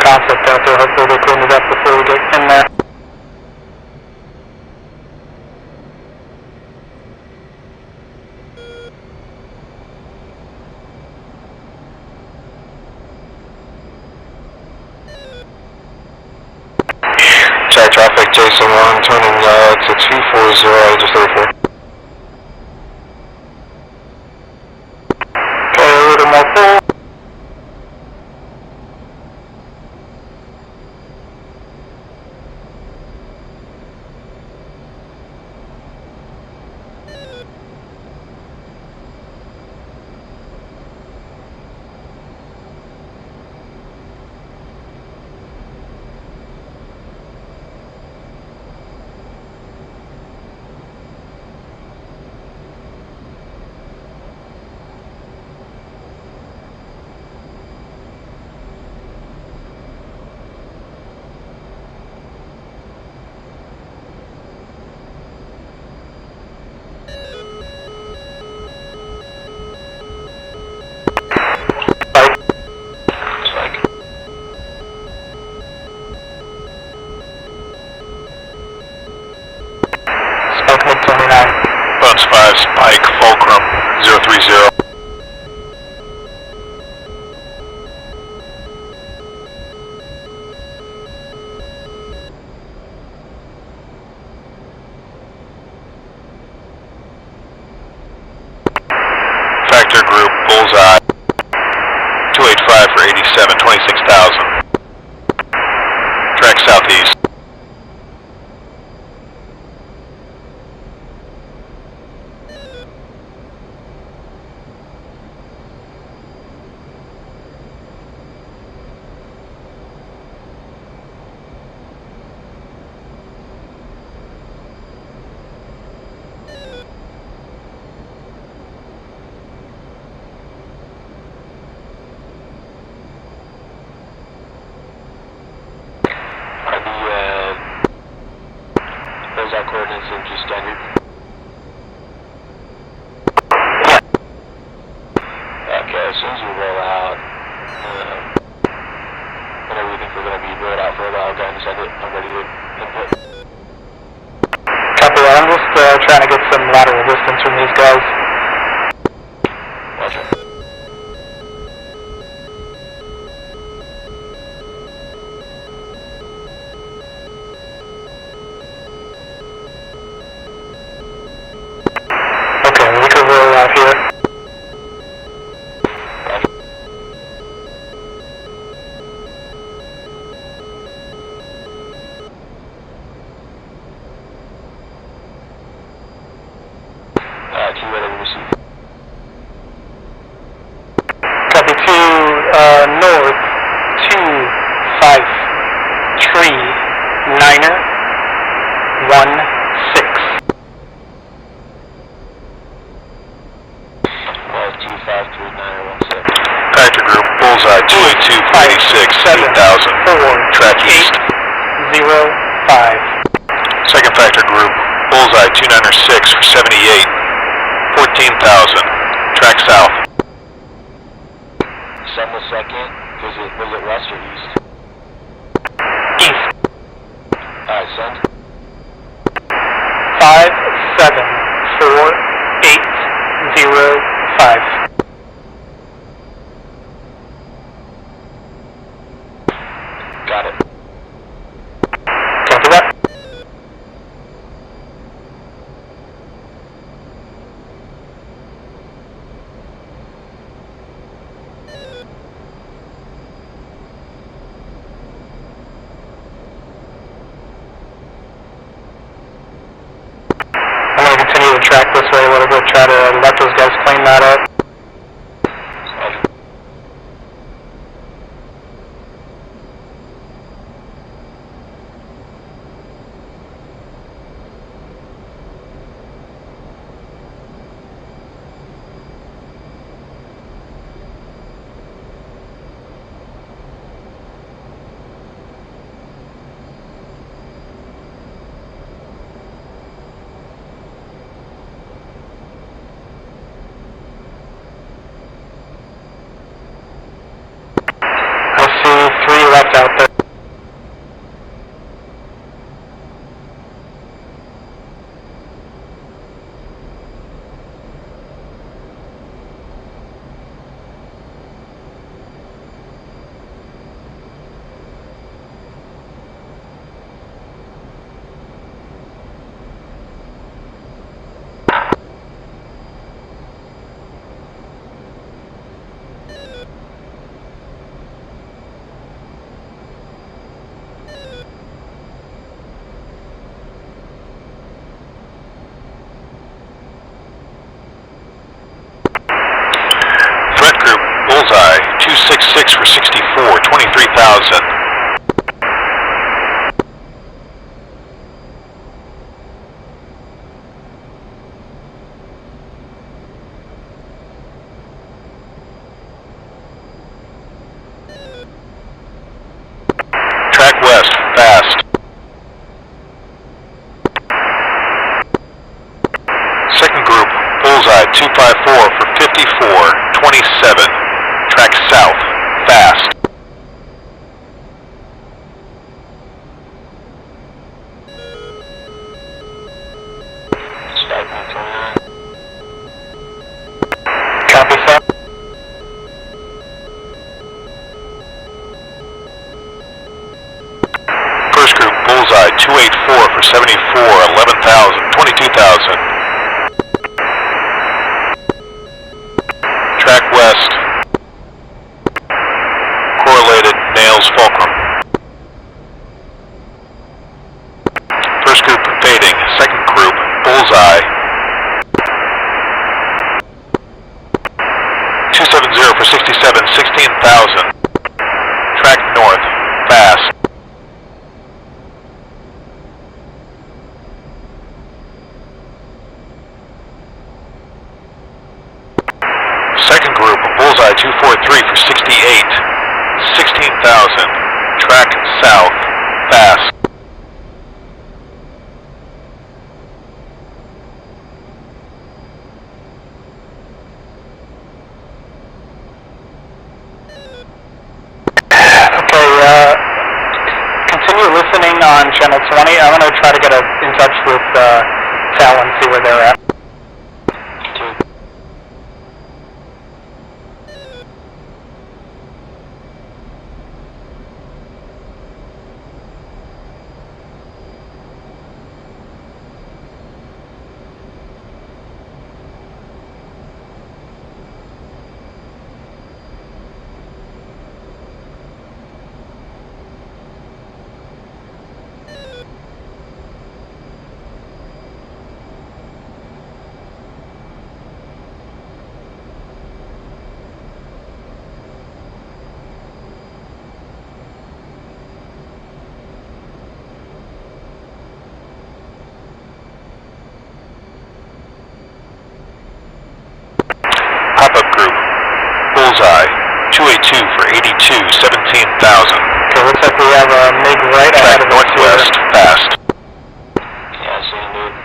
conflict out there. Hopefully they clean it up before we get in there. Check traffic, Jason 1, turning to 240, just 34. Okay, a little more full. Buns 5, Spike, Fulcrum, 030. Factor group, Bullseye, 285 for 87, 26,000. Track southeast. Those are coordinates in G standard. Okay, as soon as you roll out, whenever you think we're going to be rolled out for a while, go ahead and send it. I'm ready to input. Copy that. I'm just trying to get some lateral distance from these guys. Roger. Okay, we can roll out here. T ready to receive. Copy 2, north, 253, 16. 253, Factor group, Bullseye, 282 for 86, 8,000. 4, Track east. 805. Second factor group, Bullseye, 296 for 78, 14,000. Track south. Send the second. Was it west or east? East. Alright, send. 574805. Got it. Copy that. I'm going to continue to track this way a little bit, try to let those guys clean that up. fast. Second group, bullseye 254 for 54, 27. Track south, fast. Copy, sir. First group, bullseye 284 for 74, 11,000, 22,000. Track west. Correlated, nails fulcrum. First group fading, second group, bullseye. 270 for 67, 16,000. Track north, fast. Second group, bullseye 243 for 68, 16,000. Track south, fast. Okay, continue listening on channel 20. I'm going to try to get in touch with Cal and see where they're at. Pop-up group, bullseye 282 for 82, 17,000. Okay, looks like we have a MiG right ahead of us Northwest, here. fast. Yeah, see you, dude.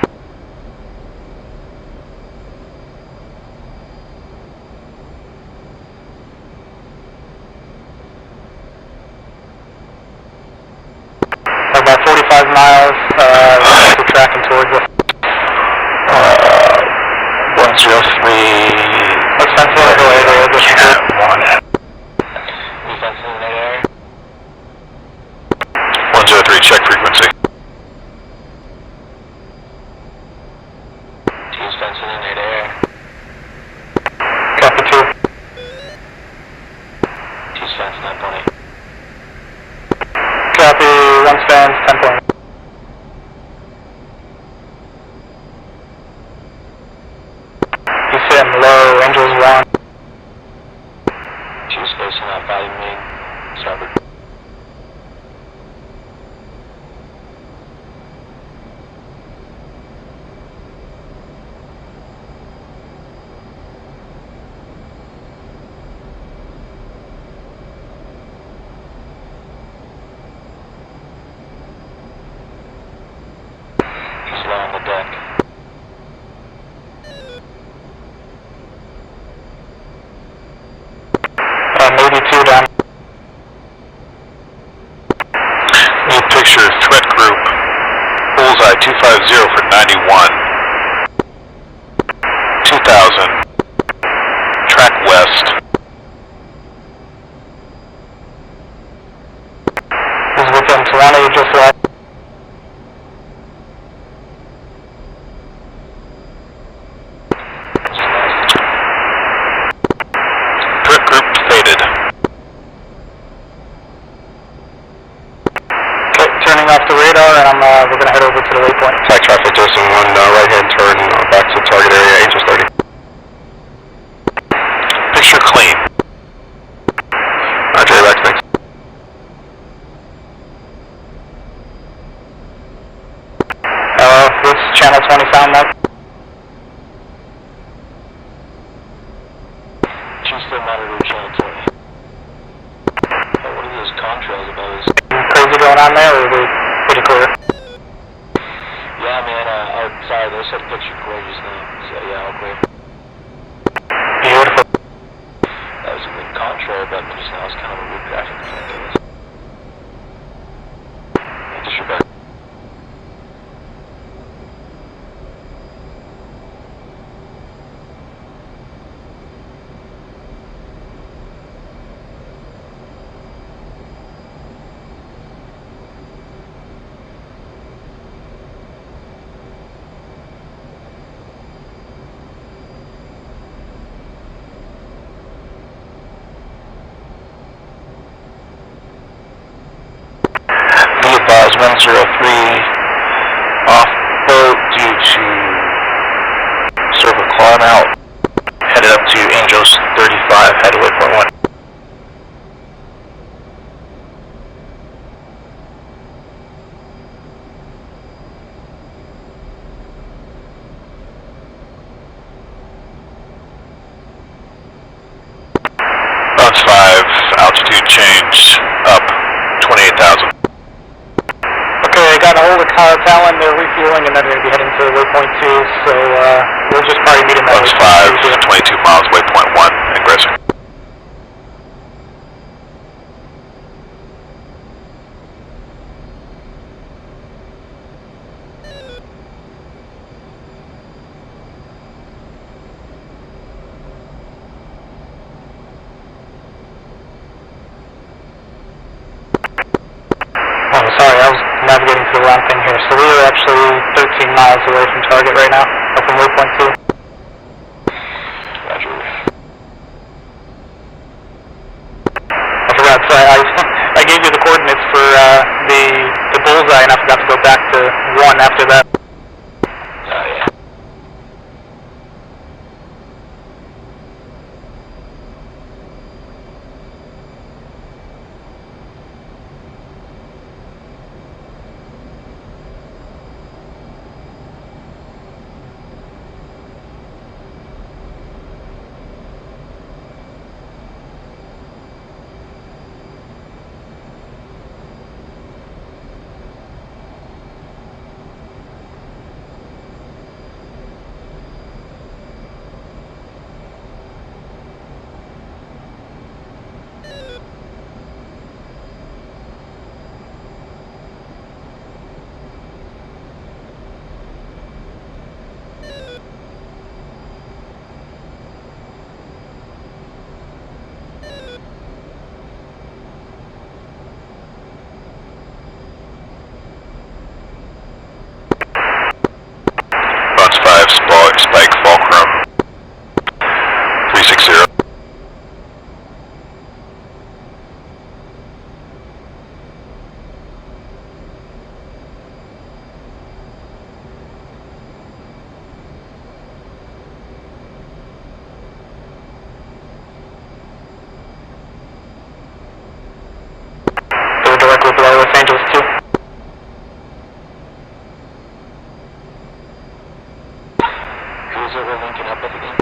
About 45 miles, we're tracking towards us. 103. Let's send for the area, this is good. Defense in the air. 103, check frequency. Team's fencing in air. Copy 2. Team's fencing at 20. Copy, 1 stands, 10 points. He's sitting low, Angels 1. Team's facing that 5 MiG, starboard. He's low on the deck. Navy 2 down. New picture, threat group. Bullseye 250 for 91. 2,000. Track west. He's within 20, just left. Threat group faded. Okay, turning off the radar, and we're going to head over to the waypoint. Attack traffic, Justin 1, right hand turn back to target area, Angels 30. Picture clean. Roger, back, thanks. What's channel 20 sound like? Houston, monitor channel 20. What are those contrails above us? Crazy going on there, or are we pretty clear? Yeah, man. Oh, sorry, those had picture clear just now. So yeah, all clear. Beautiful. That was a good control button just now. It's kind of a weird graphic effect of this. Disregard. Be advised 103 off boat due to server climb out. Headed up to Angels 35, head waypoint 1. Bounce 5, altitude change up 28,000. Okay, I got a hold of Kyle Talon, they're refueling, and then they're going to be heading to waypoint 2, so we'll just probably meet in that Bounce waypoint 5, 22 miles, waypoint 1, aggressive. I'm sorry, I was navigating through the wrong thing here. So we are actually 13 miles away from target right now, up from waypoint 2. Roger. I forgot, sorry, I gave you the coordinates for the bullseye, and I forgot to go back to 1 after that. Oh, yeah. Bounce 5, spike, fulcrum 360. They're directly below Los Angeles 2. Who's it we're linking up with again?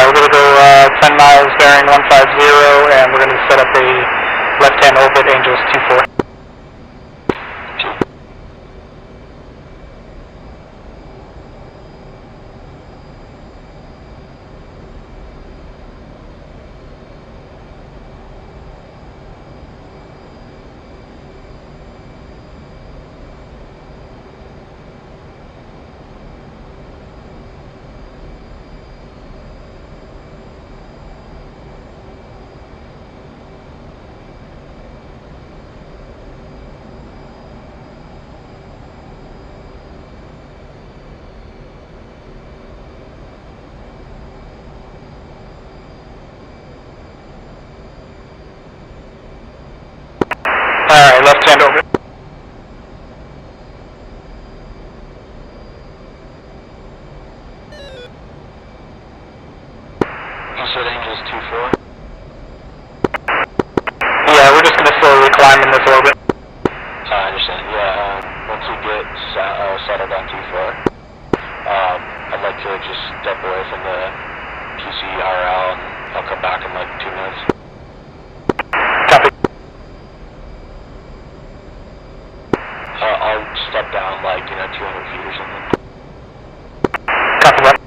We're going to go 10 miles bearing 150, and we're going to set up a left-hand orbit, Angels 24. Yeah, once we get settled on T4, I'd like to just step away from the QCRL and I'll come back in like 2 minutes. Copy. I'll step down like, 200 feet or something. Copy that.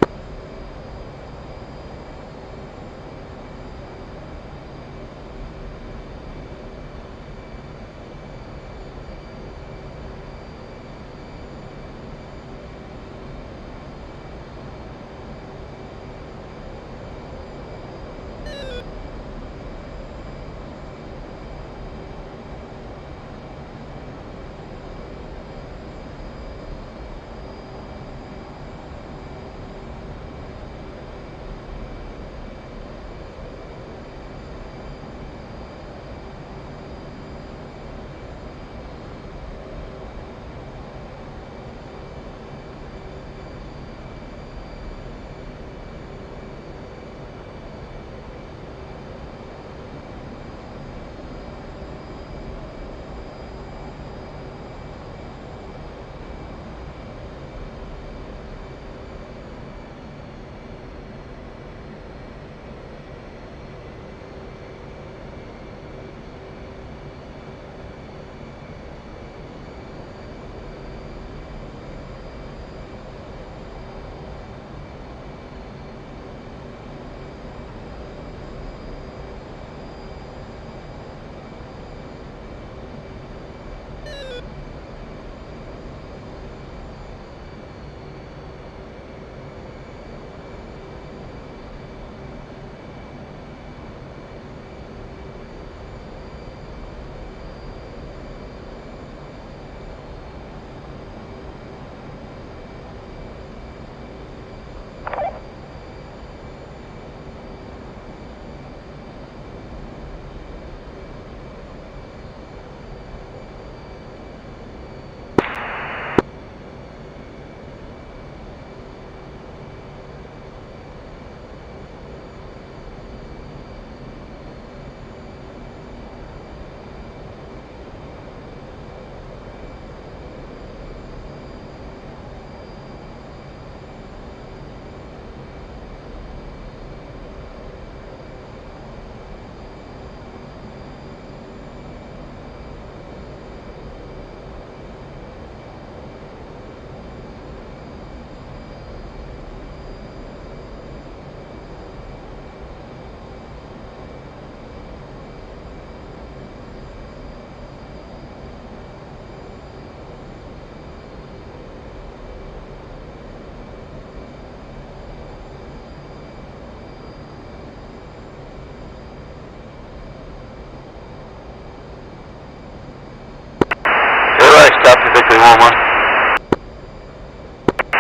Copy, Victory 1-1.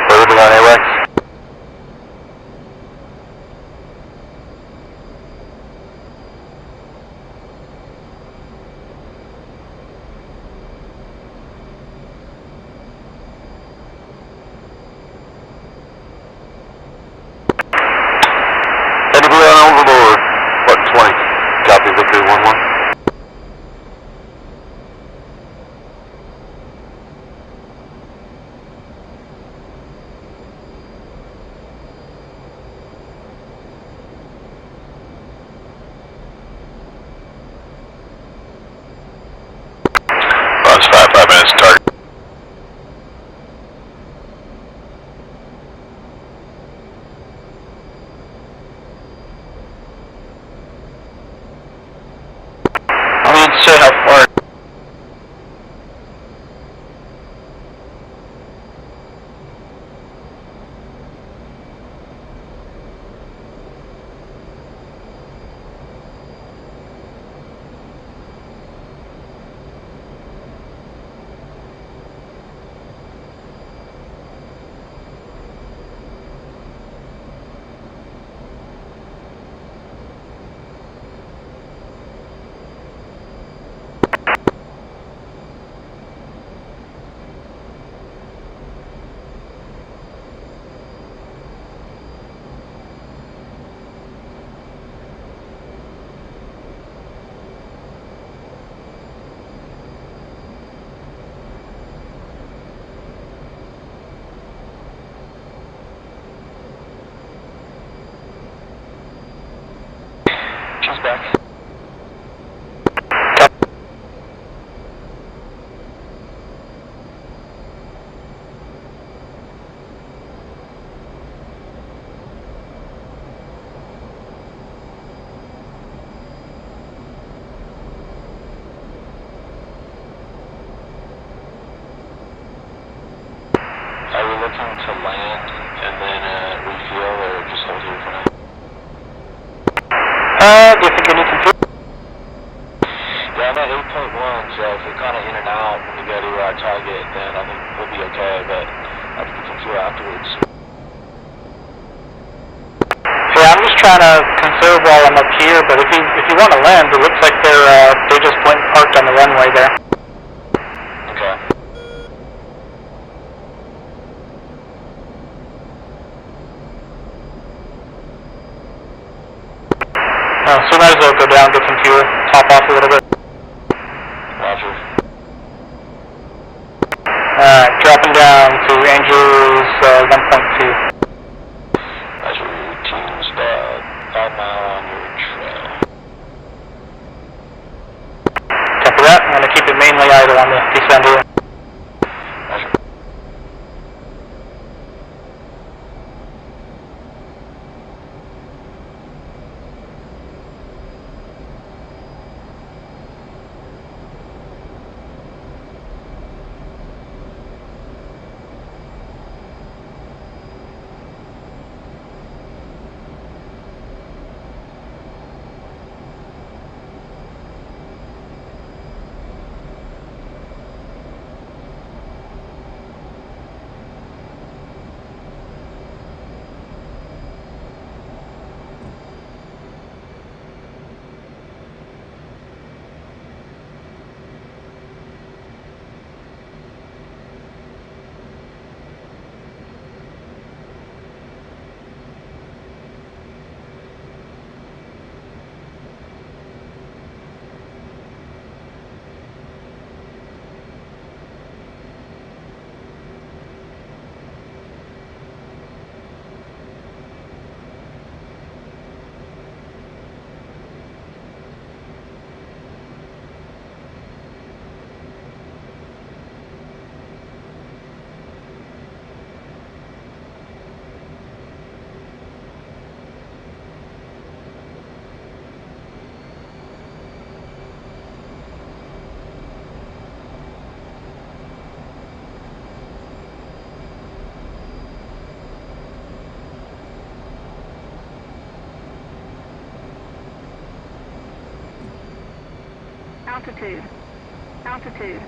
Everything on AWACS. Anybody on overboard? Button 20. Copy, Victory 1-1. back. Are we looking to land and then refuel, or just hold here for now? Do you think you need some fuel? Yeah, I'm at 8.1, so if we're kind of in and out when we go to our target, then I think we'll be okay, but I can get some fuel afterwards. Yeah, I'm just trying to conserve while I'm up here, but if you want to land, it looks like they just went and parked on the runway there. Okay. So might as well go down, get some fuel, top off a little bit. Roger. Alright, dropping down to Angels 1.2. Roger, team's about 5 mile on your trail. Copy that, I'm going to keep it mainly idle on the descend here. Roger. Altitude. Altitude.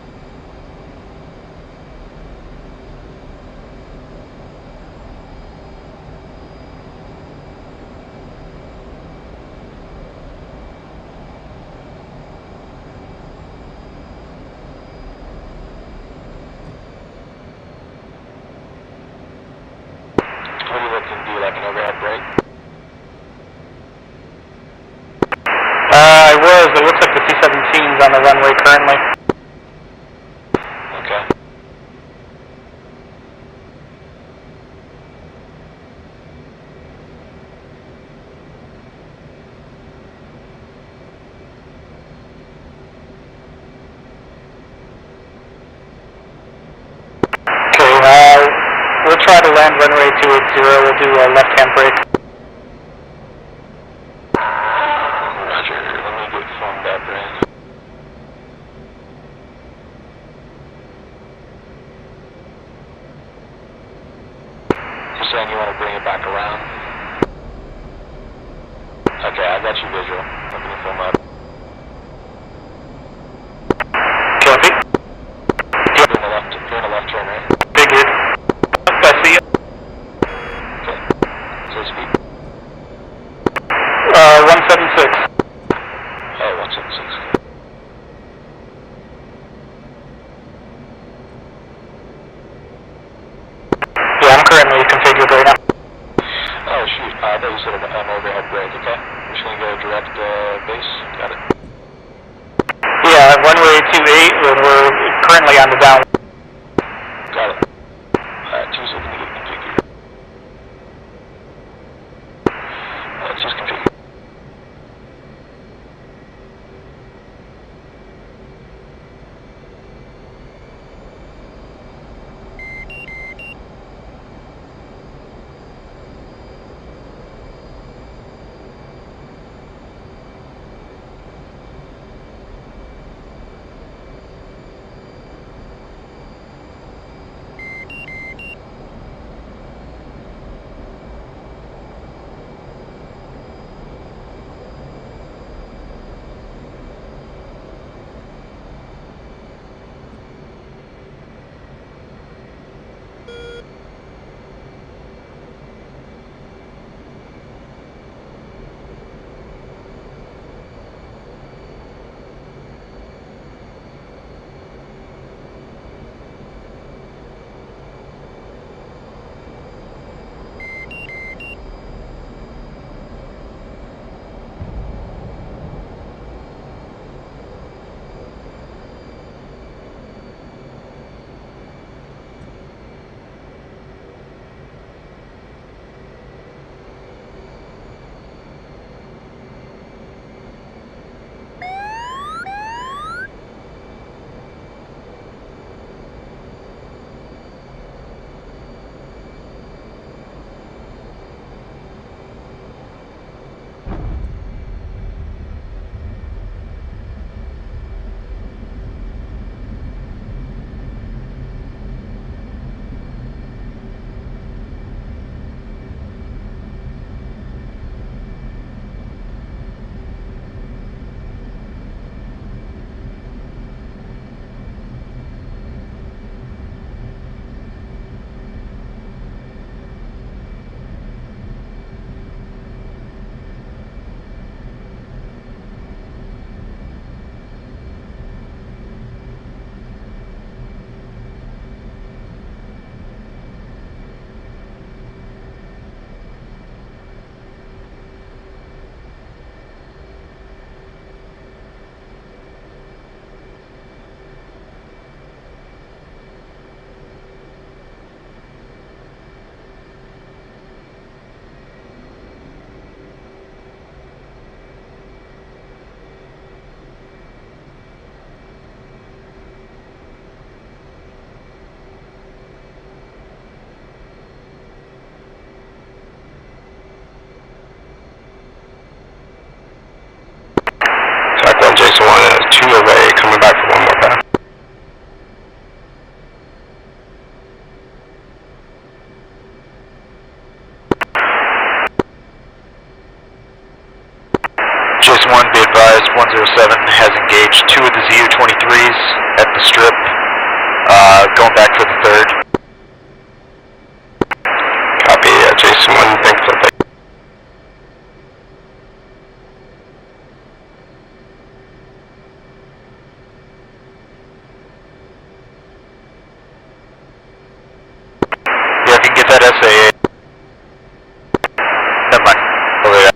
What are you looking to do, like an overhead break? I was, but it looks like the C-17's on the runway currently. Okay. Okay, we'll try to land runway 280, we'll do a left-hand brake. Roger, let me get formed up, right? You're saying you want to bring it back around? Okay, I got you visual. Let me form up. Copy. You're in a left turn, right? Figured. I see you. Okay. So speed? 176. Oh, 176. Yeah, I'm currently configured right now. Oh, shoot. I thought you said an overhead brake. Okay. I'm just going to go direct base. Got it. Yeah, runway 28, and we're currently on the down. Got it. Alright, 2 seconds to get configured. Let's just configure. Jason 1, be advised, 107 has engaged 2 of the ZU-23s at the strip, going back for the 3rd. Copy, Jason 1, thanks for the Yeah, if you can get that SAA. Never mind. Over there.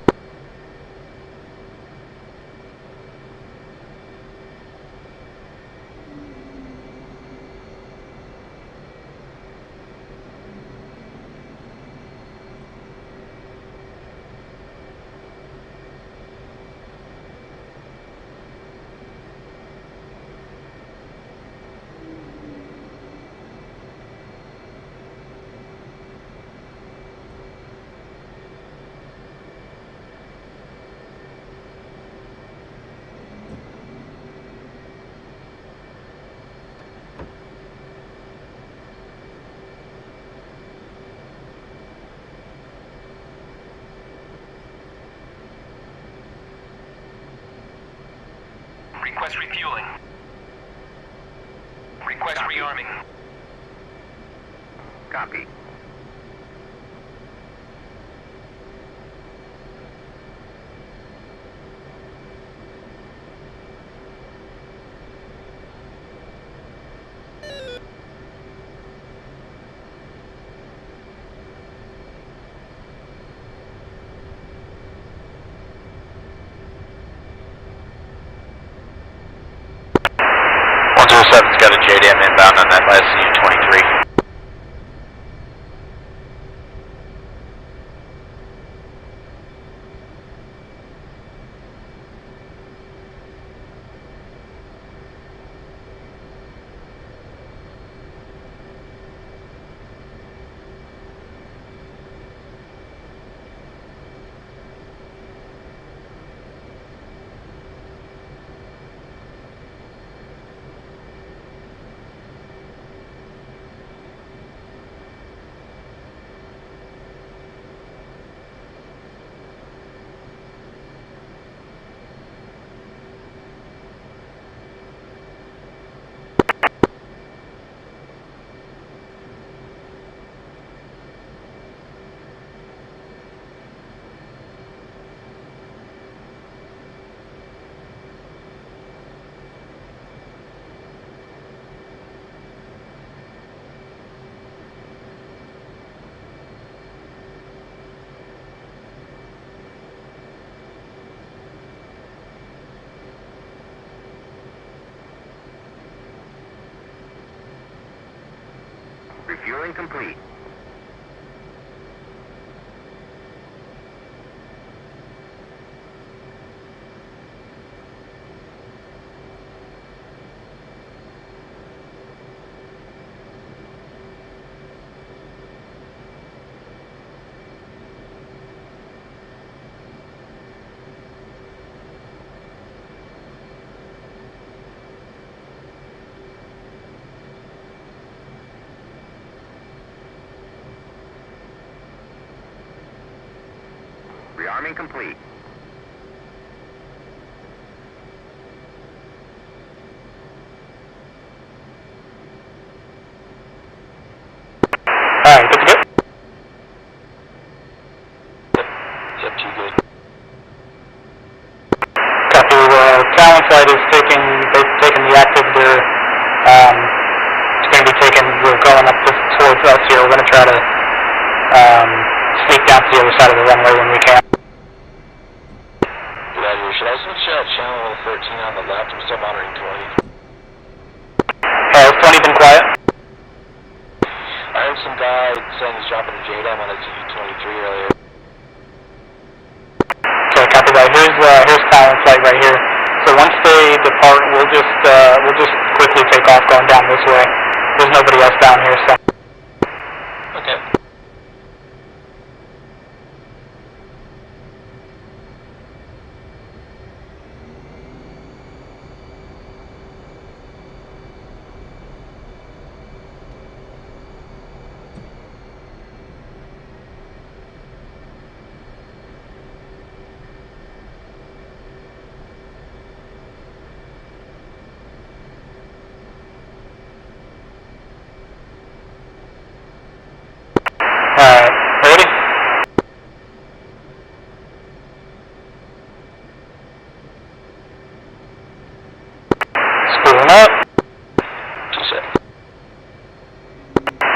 Request refueling. Request rearming. Copy. Seven's got a JDM inbound on that last ZU-23. Refueling complete. Rearming complete. Alright, good to go. Yep, too good. Copy, Talon flight is they've taken the active, it's going to be taken, we're going up towards us here, we're going to try to, sneak down to the other side of the runway when we can. Get out of here. Should I switch channel 13 on the left? I'm still monitoring 20. Has 20 been quiet? I heard some guy saying he's dropping a JDAM on a ZU-23 earlier. Okay, copy that. Here's Talon flight right here. So once they depart, we'll just quickly take off going down this way. There's nobody else down here, so. Okay.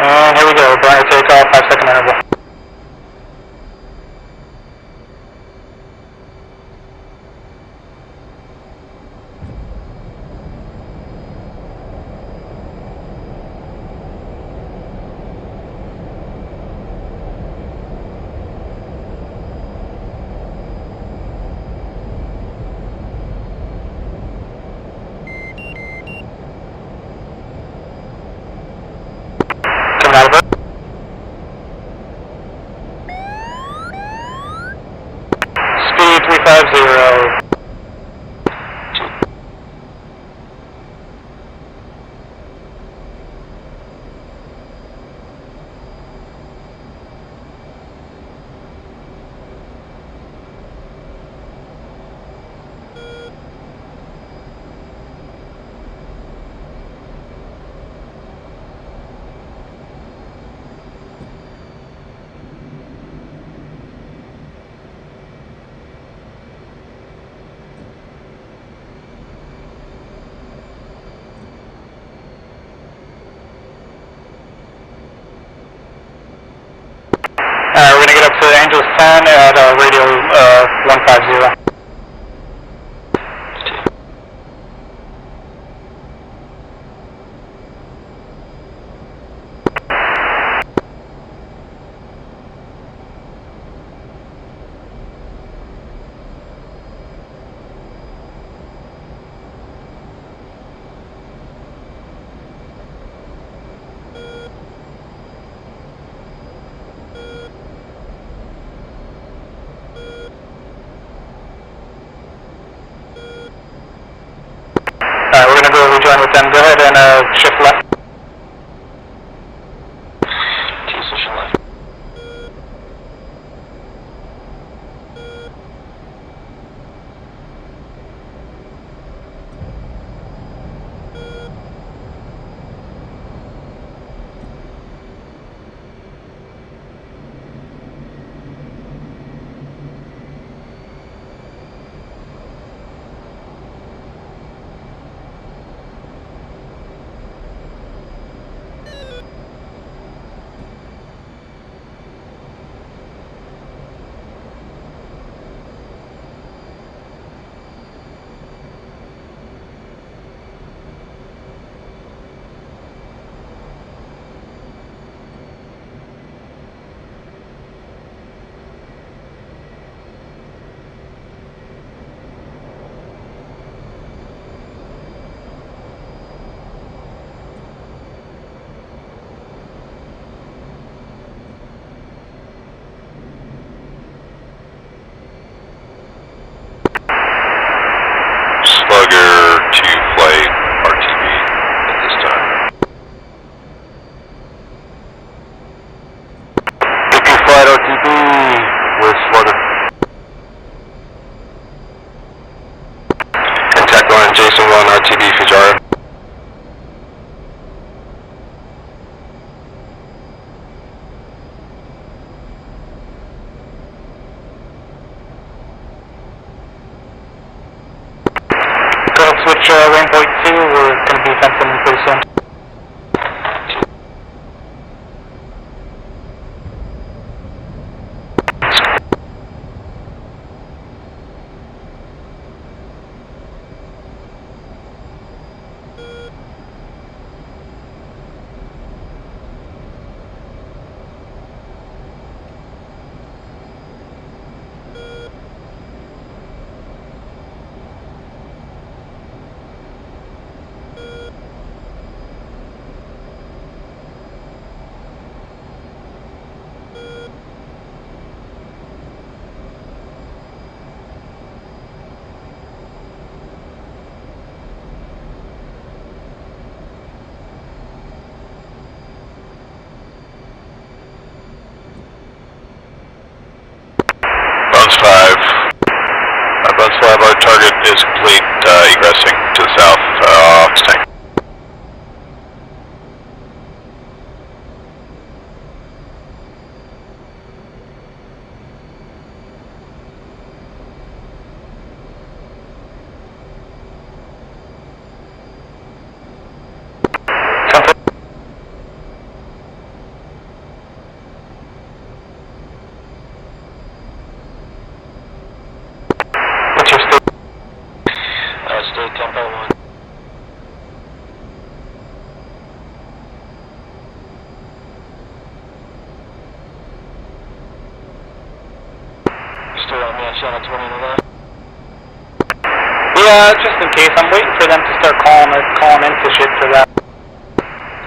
And here we go, burner takeoff, 5-second interval. Coming out of it. Speed 350. We're going to get up to Angels 10 at radio 150. We're going to go rejoin with them. Go ahead and shift left. T-station left. Slugger to flight RTB at this time. Victory flight RTB with Slugger. Contact line Jason 1 RTB Fujara. Switch lane point 2, we're going to be fencing pretty soon. sure on me, I shot a 20 to the left. Yeah, just in case. I'm waiting for them to start calling into shit for that.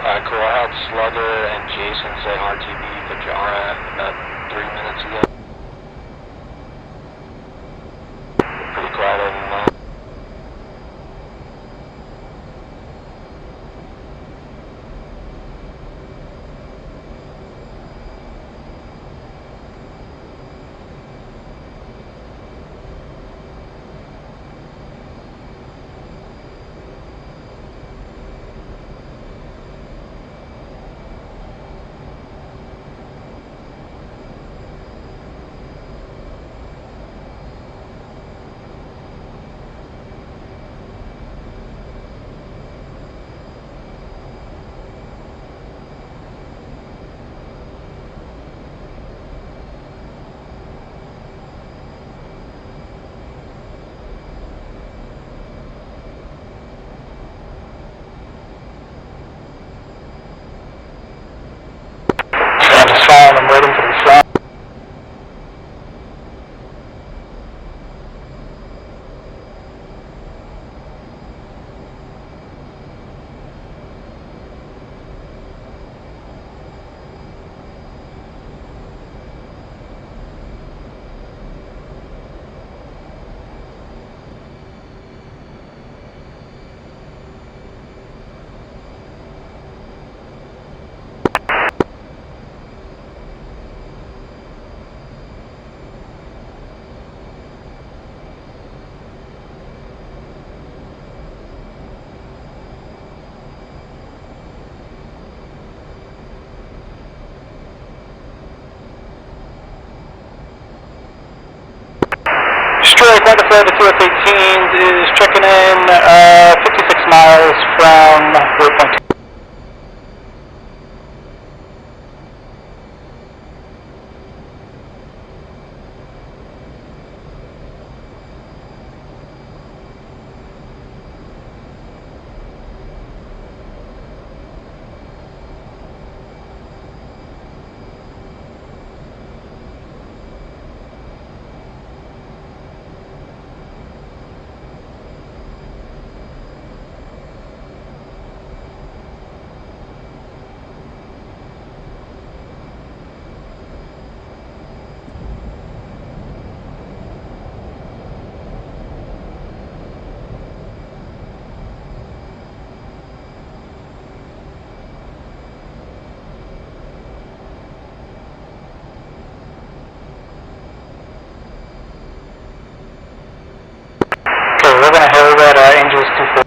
Alright, cool. I had Slugger and Jason say RTB for Jara about 3 minutes ago. Pretty quiet other than that. I'm just following them right into the front. Strike, Wonder Fred to 2F-18s is checking in 56 miles from waypoint 2. Okay, we're gonna hail that Angels 2-4.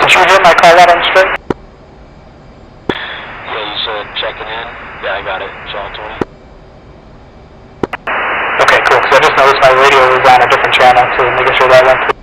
Did you hear my call out on strike? Yeah, you said checking in? Yeah, I got it. Shot 20. Okay, cool, because I just noticed my radio was on a different channel, so making sure that went through.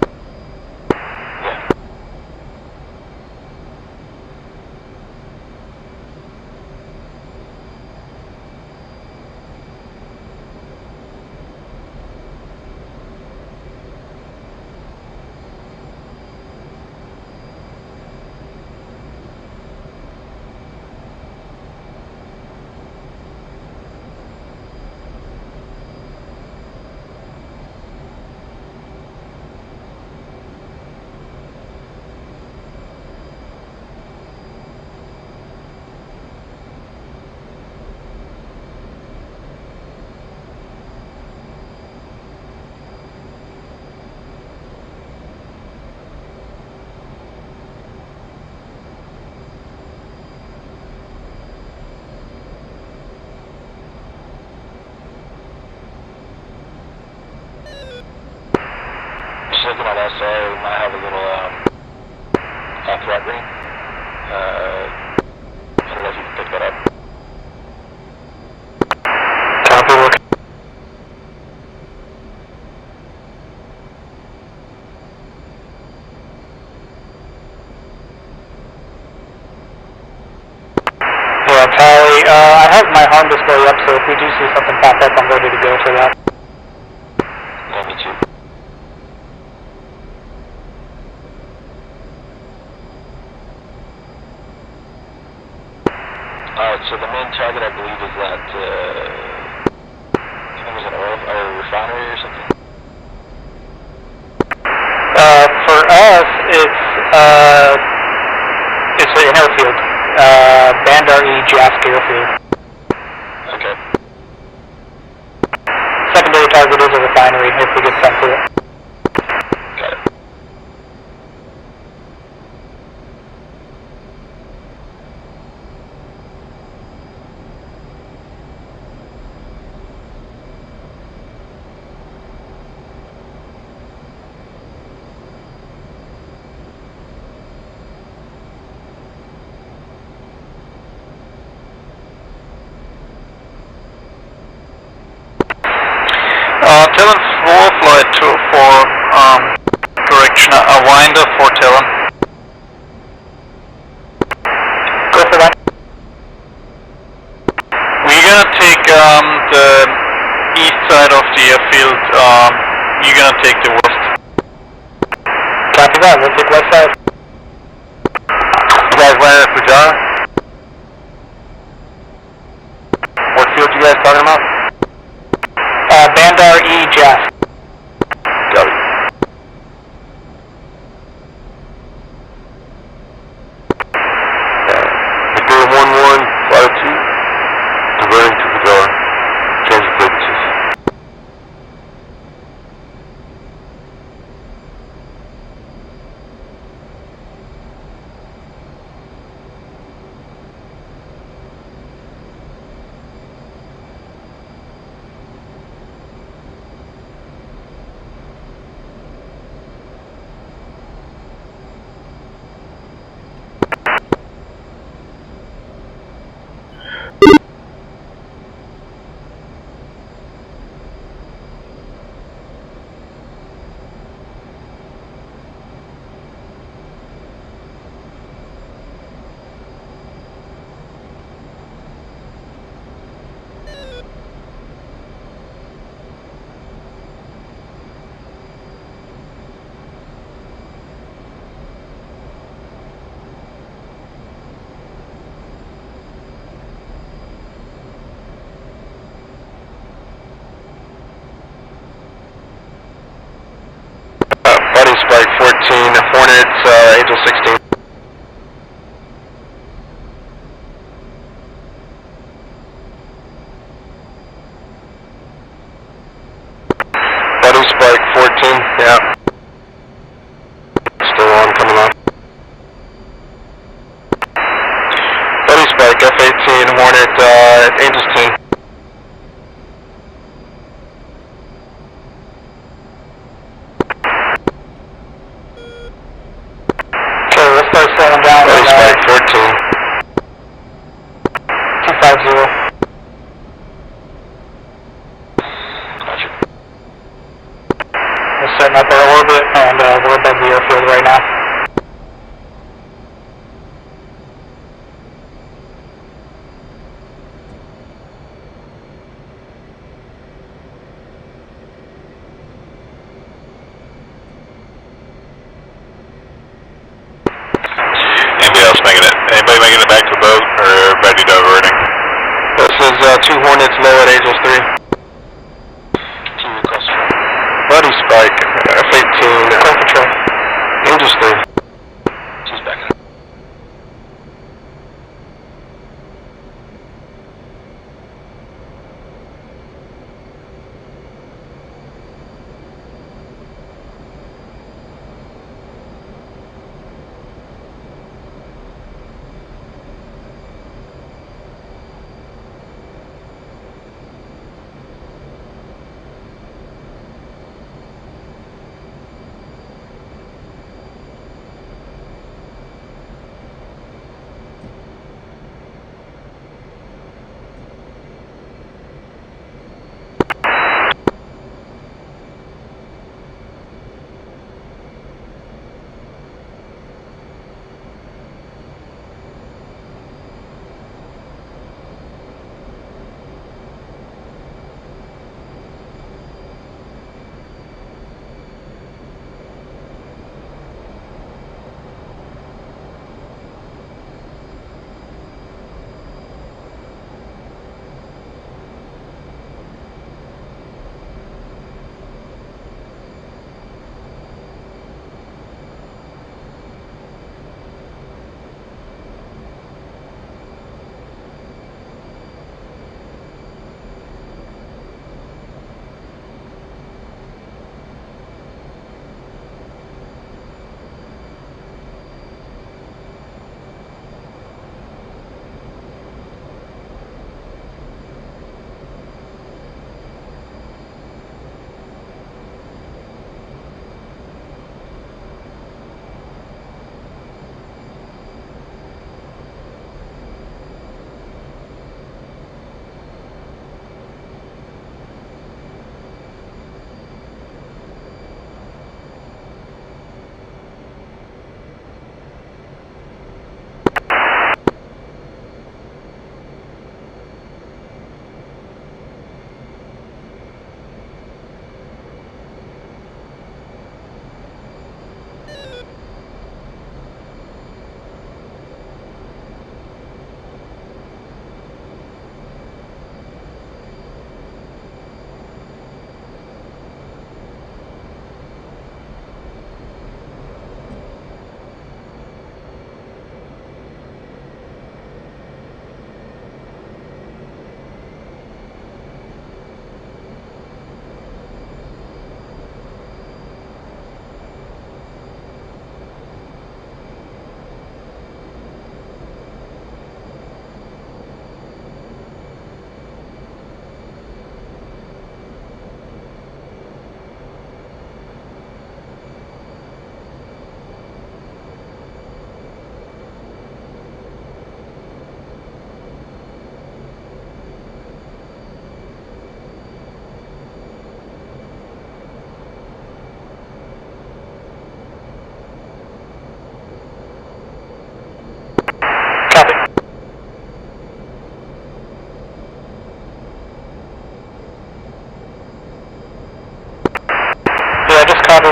sorry, we might have a little threat ring. I don't know if you can pick that up. Copy, look. Yeah, Tally, I have my harm display up, so if we do see something pop up, I'm ready to go for that. Yeah, me too. Alright, so the main target, I believe, is that, I think it was an oil or refinery or something? For us, it's an airfield. Bandar E Jask Airfield. Okay. Secondary target is a refinery if we get sent to it. Got it. Talon 4, flight 204, correction, a winder for Talon. Go for that. We're gonna take the east side of the airfield, you're gonna take the west. Copy that, we'll take west side. You guys landed at Fujar? What field you guys talking about? Bandar E Jask. Got it. Victor 1-1, flight 2, diverting to Fujar. Change of frequencies. Buddy Spike 14, Hornets, Angel 16. Buddy Spike 14, yeah. Still on, coming on. Buddy Spike F-18, Hornet, Angels 10. Okay, let's start slowing down. Buddy Spike 14. 250. Gotcha. We're setting up our orbit, and we're above the airfield right now. Anybody else making it? Anybody making it back to the boat, or everybody diverting?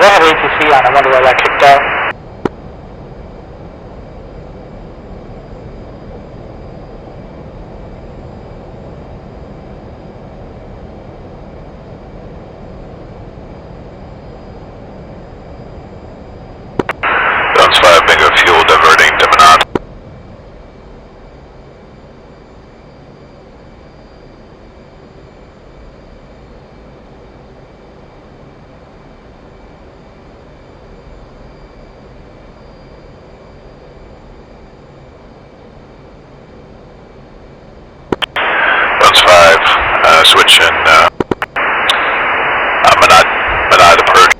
they had ATC on. I wonder why that kicked out. Guns 5, bingo fuel diverting to Vnao. Guns 5, switching, Vnao to purge.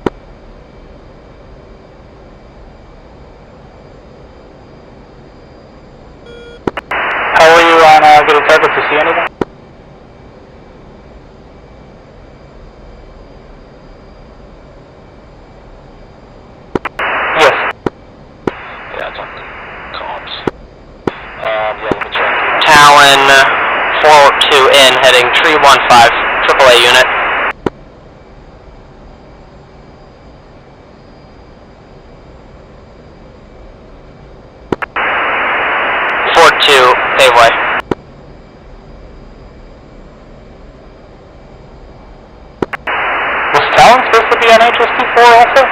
How are you on getting targets to see anything? Yes. Yeah, it's on the comms. Yeah, let me check. Talon, 4-2 in, heading tree 1-5, AAA unit. Paveway. Was Talon supposed to be on HST4 also?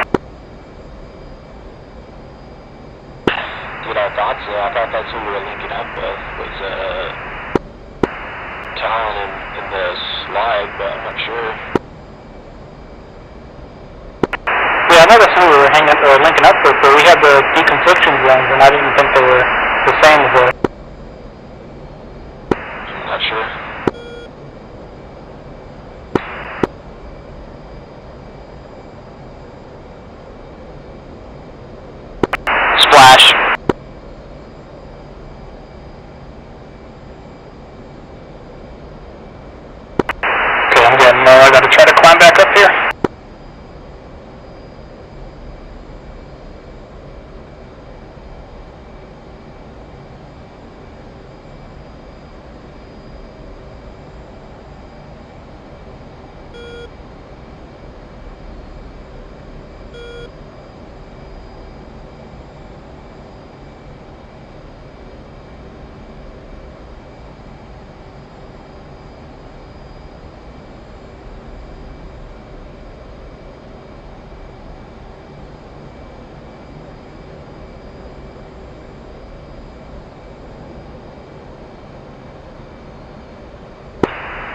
Dude, I thought so. I thought that's who we were linking up with, was Talon in the slide, but I'm not sure. Yeah, I know that's who we were linking up with, but we had the deconfliction zones, and I didn't think they were the same as the... I'm not sure. Splash. Okay, I'm getting I gotta try to climb back up here.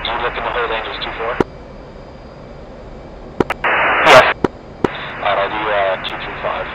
You looking to hold Angels 2-4? Yes. Alright, I'll do 2-3-5.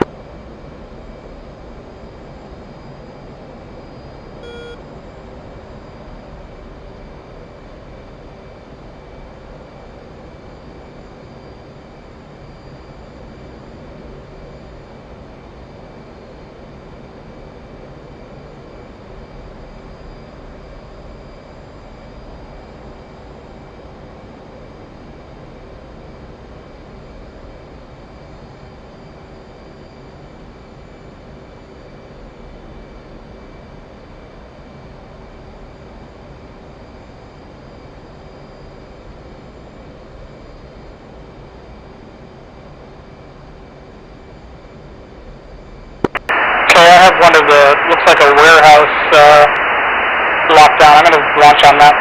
Okay, I have one of the, looks like a warehouse locked down. I'm gonna launch on that.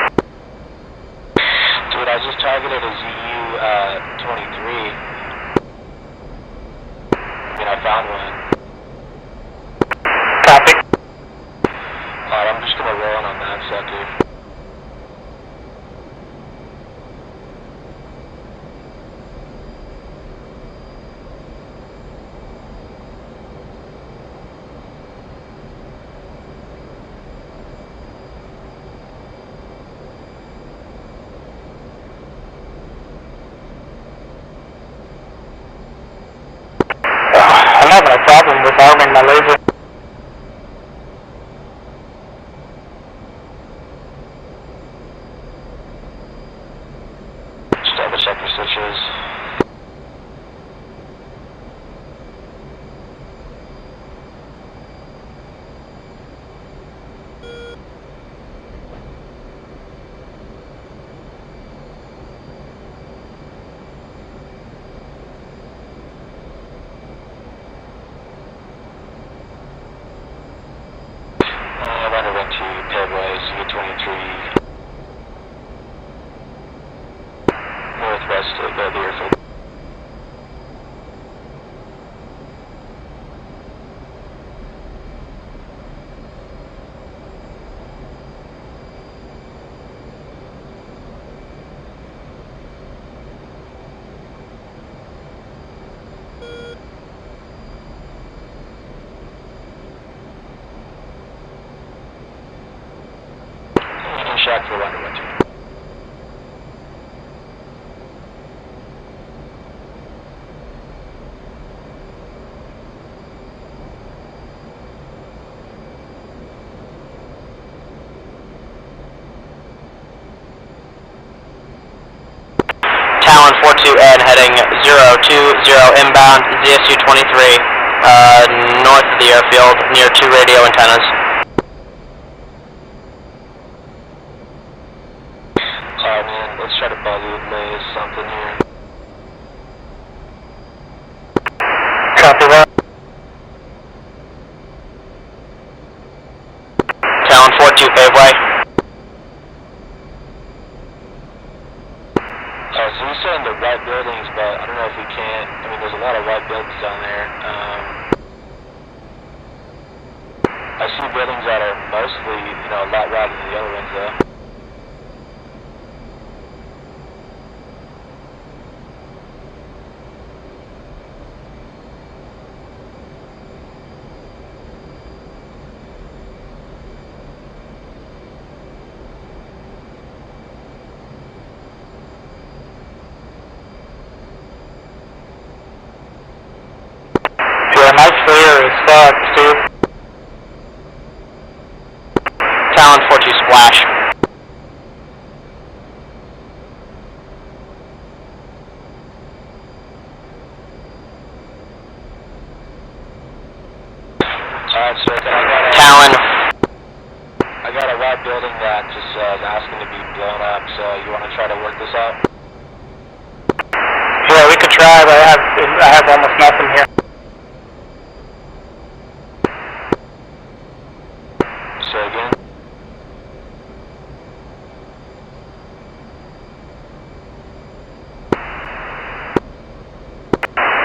Dude, I just targeted a ZU-23. I mean, I found one. Copy. Alright, I'm just gonna roll in on that sucker. I'm having a problem with arming my laser. 241 to 12. Talon 42N heading 020 inbound, ZSU 23, north of the airfield, near 2 radio antennas. Alright man, let's try to bug you with Maze something here. Copy that. Talon 42 paveway. So you're saying the white buildings, but I don't know if we can't. I mean, there's a lot of white buildings down there. I see buildings that are mostly, you know, a lot wider than the other ones, though. Yeah, nice clear as fuck, Steve. Talon 42 splash. Alright, sir, Talon. I got a white building that just is asking to be blown up, so you want to try to work this out? Yeah, we could try, but I have almost nothing here. Say again?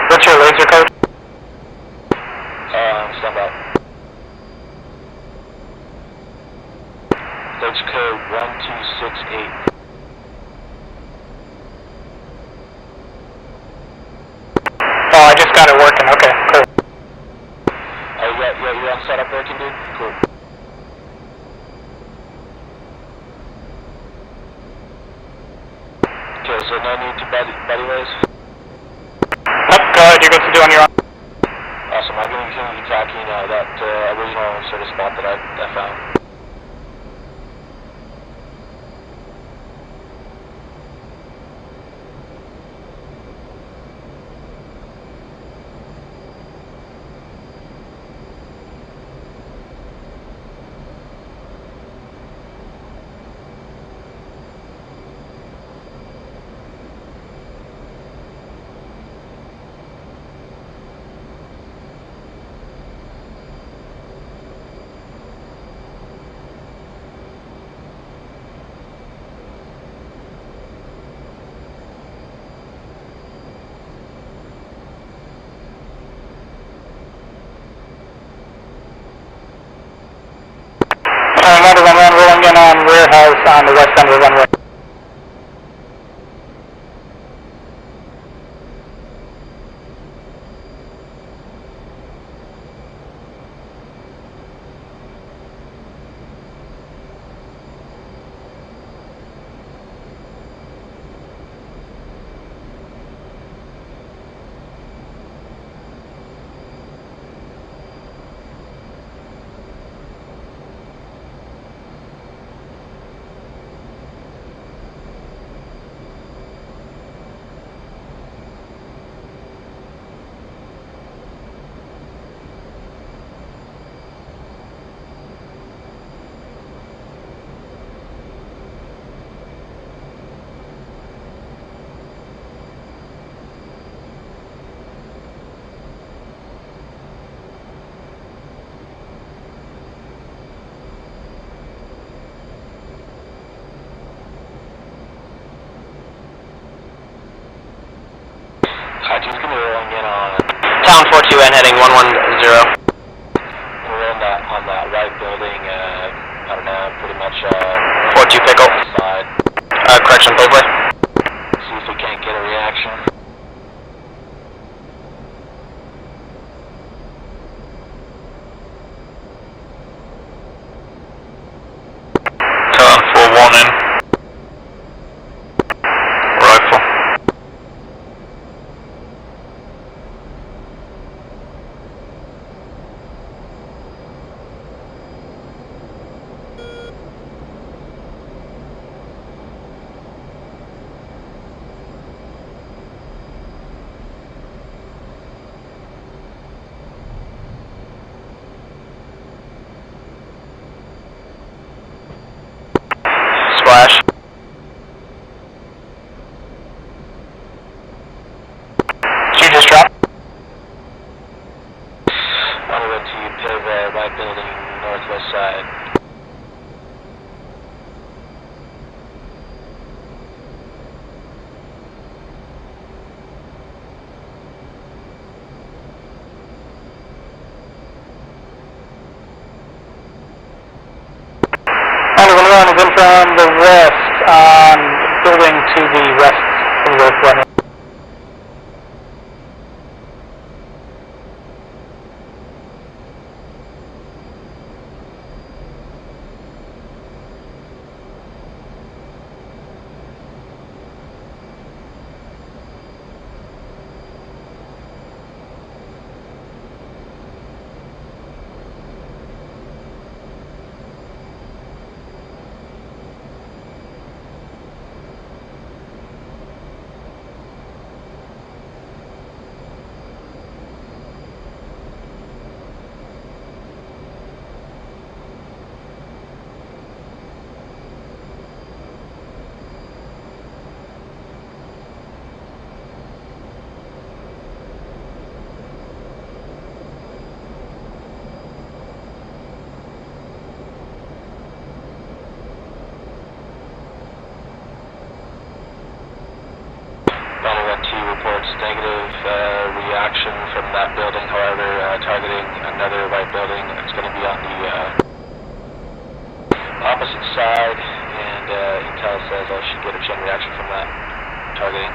What's your laser code? Stand by. Laser code 1268. Oh, I just got it working. Okay, cool. Oh, yeah, you're on setup working, dude? Cool. Okay, so no need to buddy ways? Nope, go ahead, you're good to do on your own. Awesome, I'm going to continue attacking that original sort of spot that I found. Another runway rolling in on rear house on the west end of the runway. He's going to be rolling in on... Talon 42N heading 110. We're in on that right building, I don't know, pretty much... 42 pickle. Side. Correction, paveway. See if we can't get a reaction. Talon 41 in. from the west on building to the west of the squadron. Reports negative reaction from that building, however, targeting another white building. It's going to be on the opposite side, and intel says I should get a chain reaction from that targeting.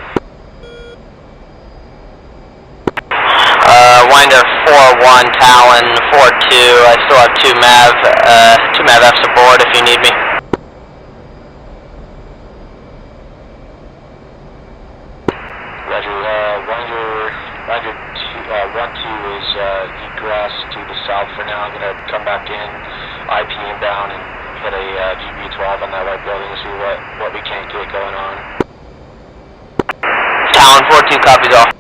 Winder 4-1, Talon 4-2. I still have two MAV Fs aboard if you need me. Roger 1-2 is egress to the south for now. I'm going to come back in, IP inbound, and hit a GB-12 on that white building to see what we can't get going on. Talon 4-2, copies all.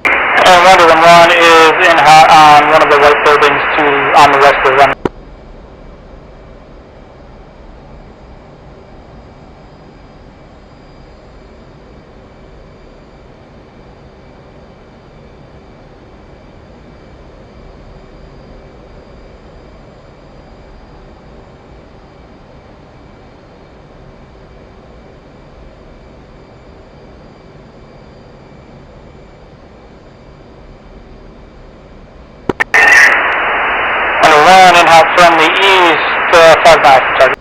And Wonder 1 is in hot on one of the white buildings on the west of the run. Run in hot from the east, 5 miles from target.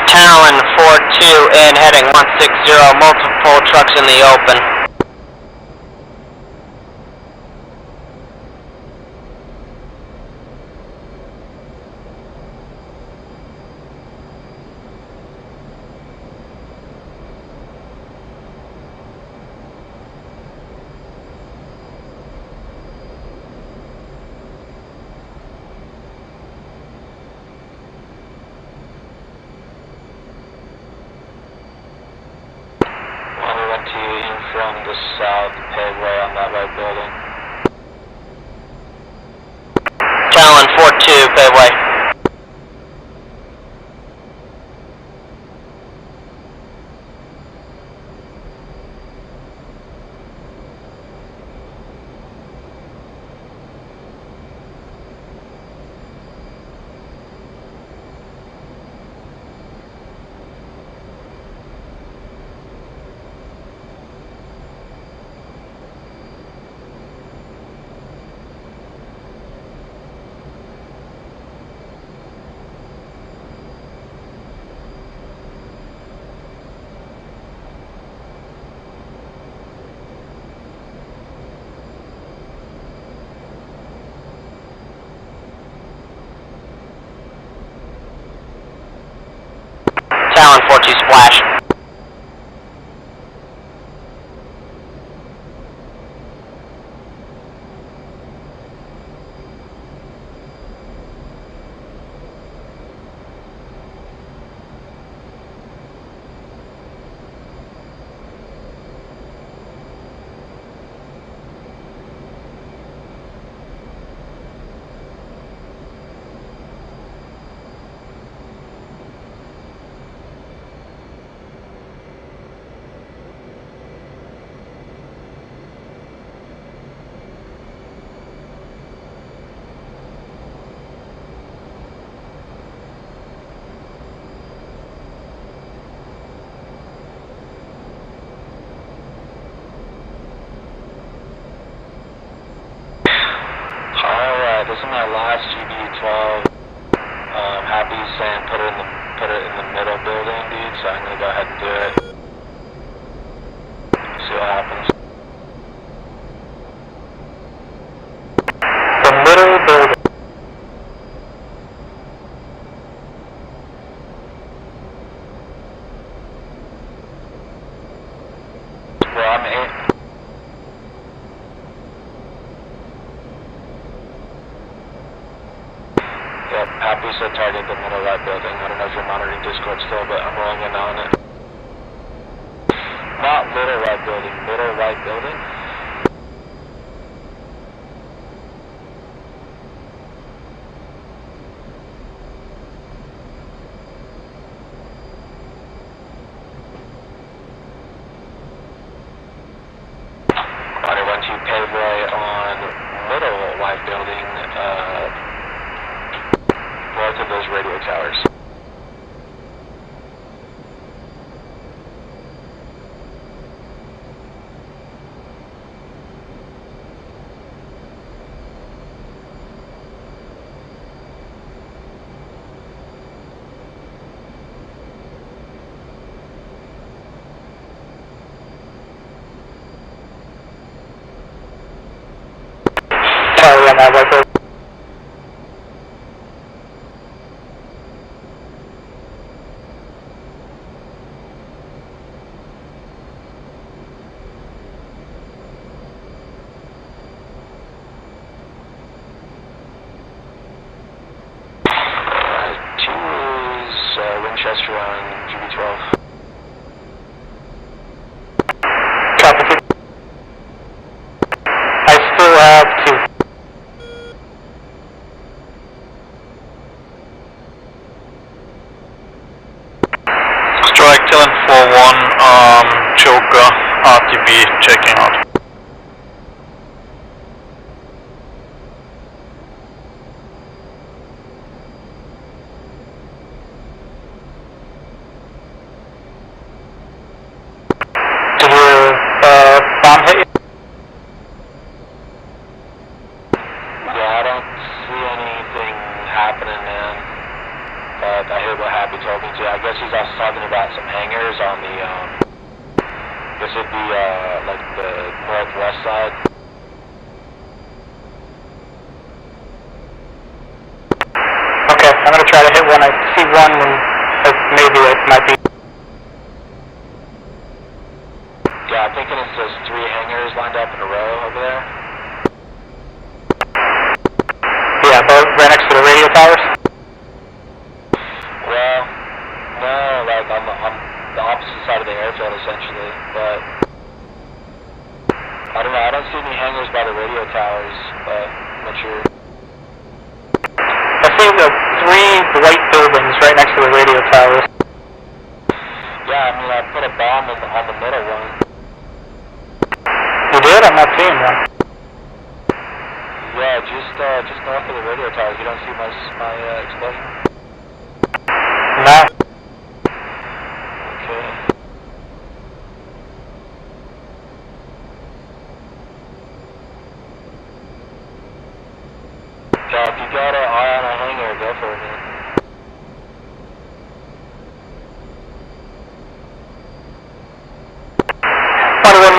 Talon 4-2 in, heading 160, multiple trucks in the open. From the south, paveway on that white building. Talon 4-2, paveway. Talon 4-2, splash. lead, so I'm gonna go ahead and do it. See what happens. The middle building. Well, I'm in. Yep, happy said target the middle right building. I don't know if you're monitoring Discord still, but I'm rolling in on it. Not little right building, middle right building. Quadrant 1-2 pave right on middle white building, north of those radio towers. Sorry on that white building. Winchester on GB12. Copy. I still have 2. Strike Talon 4-1, Choker, RTB checking out. Did your bomb hit you? Yeah, I don't see anything happening, man. But I hear what Happy told me to. I guess he's also talking about some hangars on the, this would be, like the northwest side. Okay, I'm gonna try to hit one. I see one and maybe it might be. Yeah, I'm thinking it's those 3 hangars lined up in a row over there. Yeah, both right next to the radio towers. Well, no, like on the opposite side of the airfield essentially, but I don't know, I don't see any hangars by the radio towers, but I'm not sure. I see the 3 white buildings right next to the radio towers. Yeah, I mean, I put a bomb on the middle one. You did? I'm not seeing one. Yeah, just north of the radio towers. You don't see my explosion? No. Okay. Yeah, if you got an eye on a hangar, go for it, man.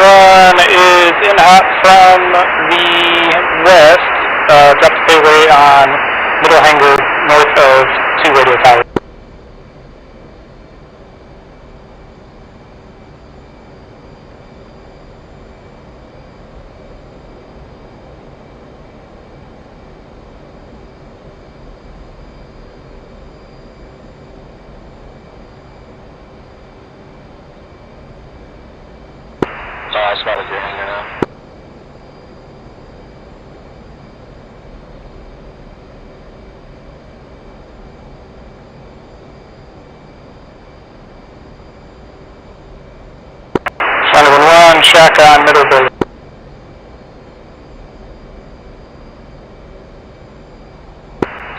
One is in hot from the west, drop the pay on middle hangar north of 2 radio towers. Oh, I spotted your hangar now. One check on middle building.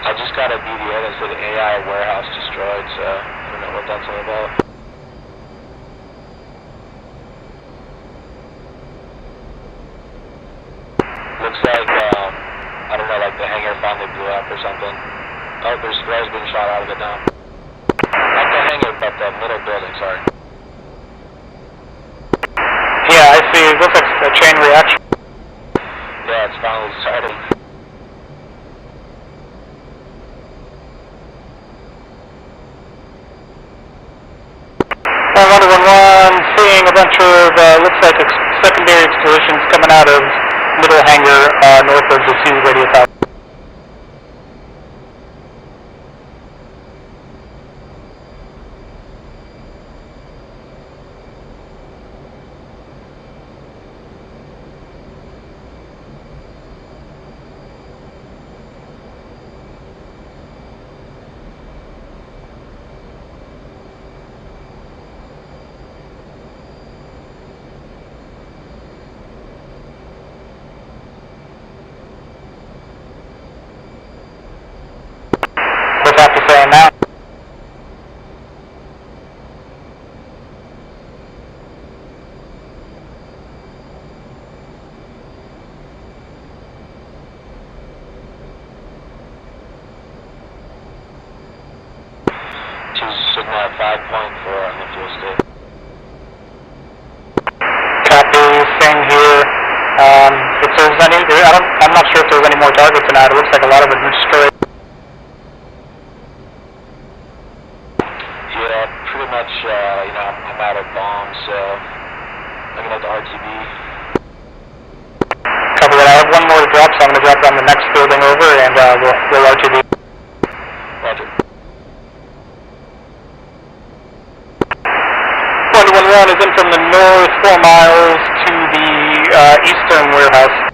I just got a BDA that said AI warehouse destroyed, so I don't know what that's all about. Looks like, I don't know, like the hangar finally blew up or something. Oh, there's flares being shot out of it now. Not the hangar, but the middle building, sorry. Yeah, I see. It looks like a chain reaction. Yeah, it's finally starting. Wonder 1-1, seeing a bunch of, looks like secondary explosions coming out of middle hangar north of the 2 radio tower. What's after saying that? Sigma 5.4 on the fuel state. Copy, same here. If there's any, I'm not sure if there's any more targets or not. It looks like a lot of them are destroyed. Yeah, pretty much, I'm out of bombs, so I'm gonna have the RTB. Copy that. I have one more to drop, so I'm going to drop it on the next building over, and we'll RTB. Roger. 111 is in from the north 4 miles to the eastern warehouse.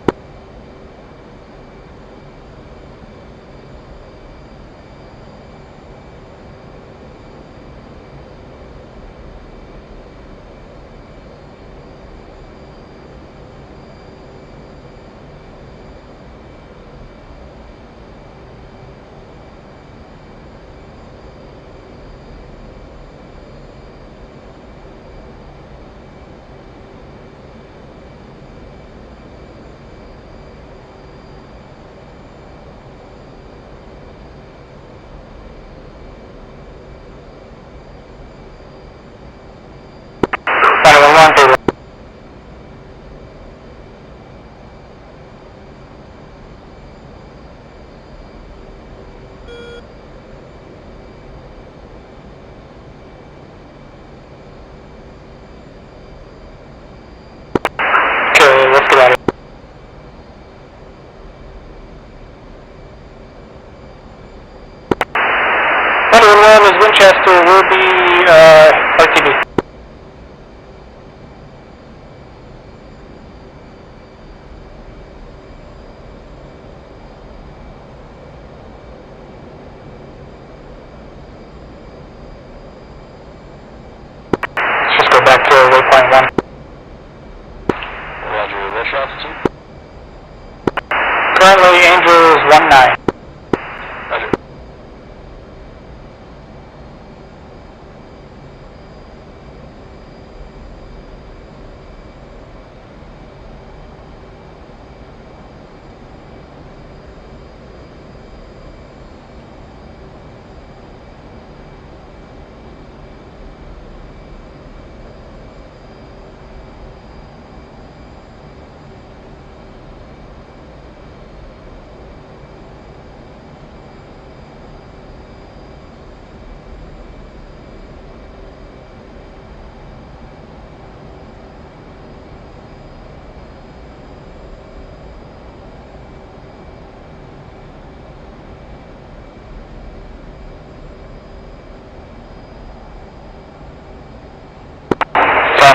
Okay, let's get out of here. Is Winchester will be RTB. Let's just go back to waypoint 1. Roger, what's your altitude? Currently, Angel is 19. Roger.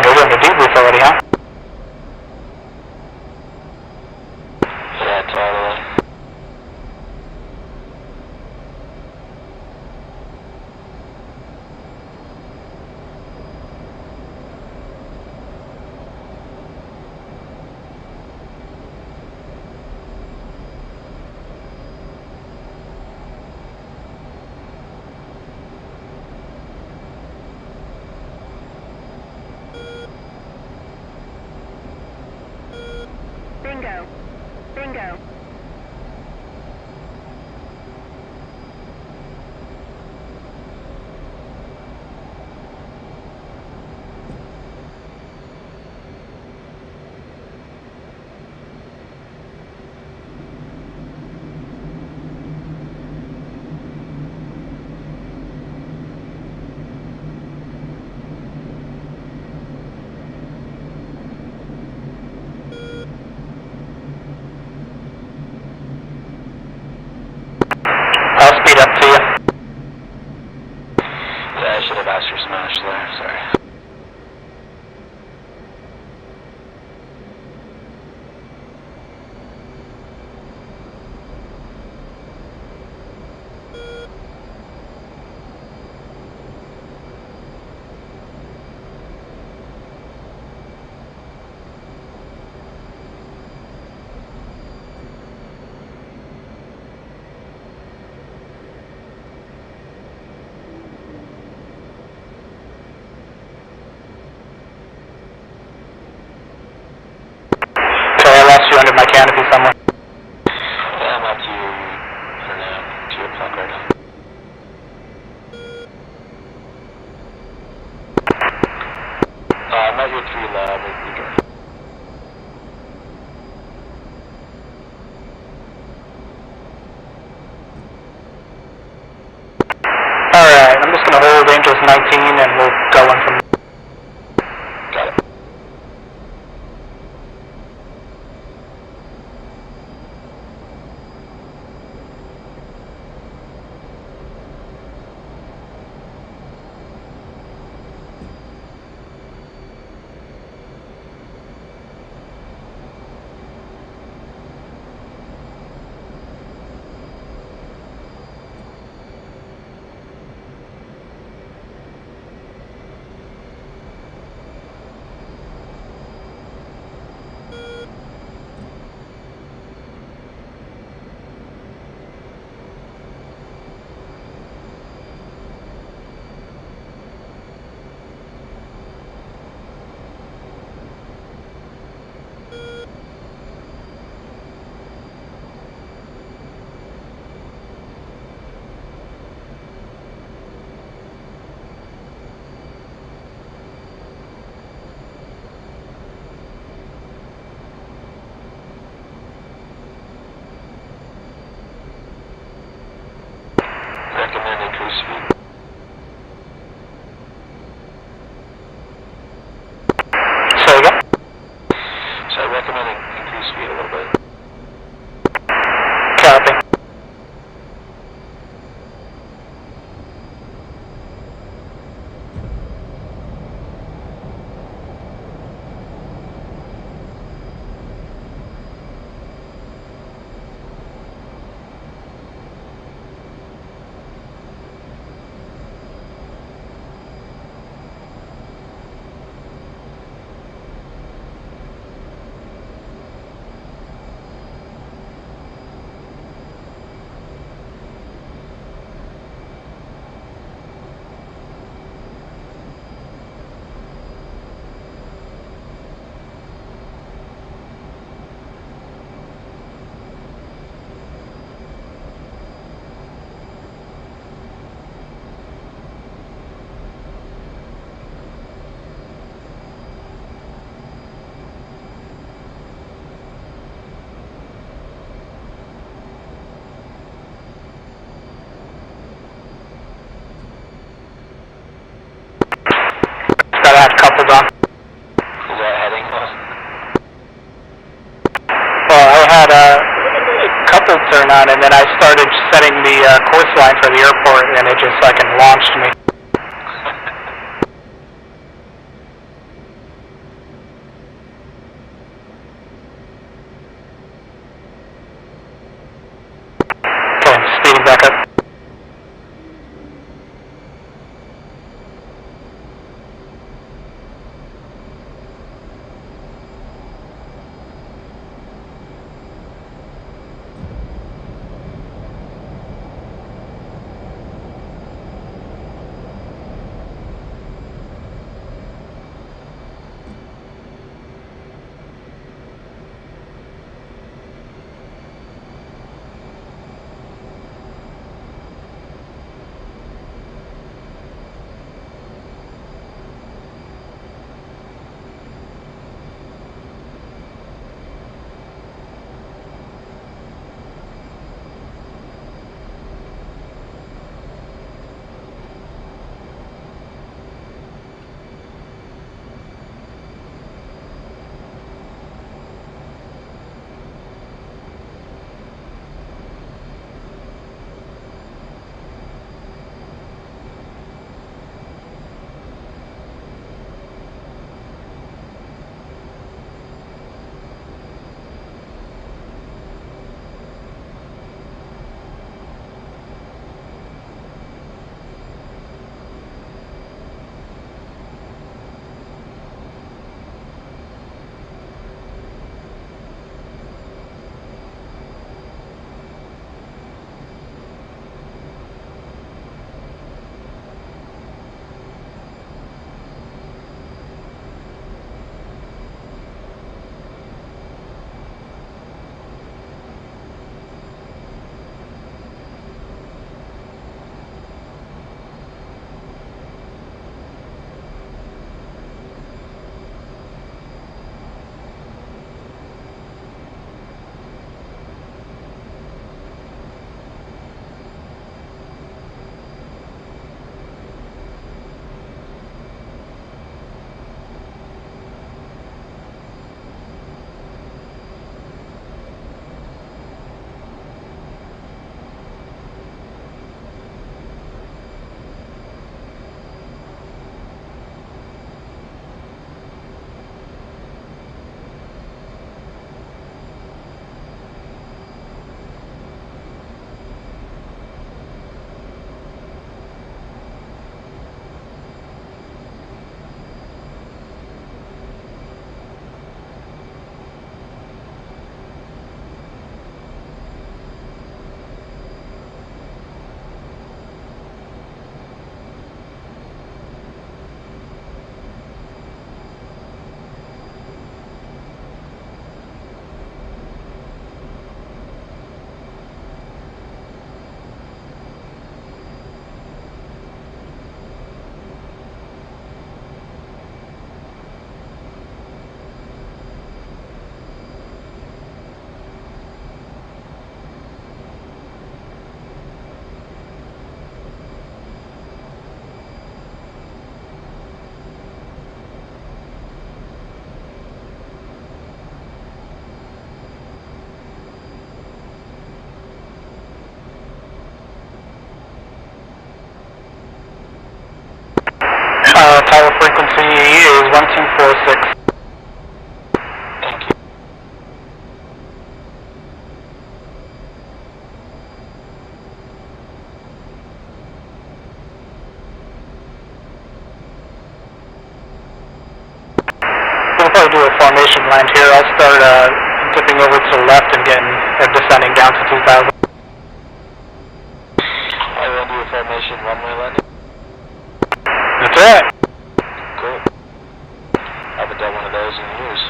We're doing the debrief already, huh? Yeah, totally. 19, and we'll go in from. Got it. Recommend increase speed. Say again? So I recommend increase speed a little bit. Copy. Got that coupled on. Is that heading? Well, I had a coupled turn on, and then I started setting the course line for the airport, and it just fucking launched me. Okay, speeding back up. probably do a formation land here. I'll start dipping over to the left and descending down to 2,000. I will do a formation runway landing. That's right. Cool. I haven't done one of those in years.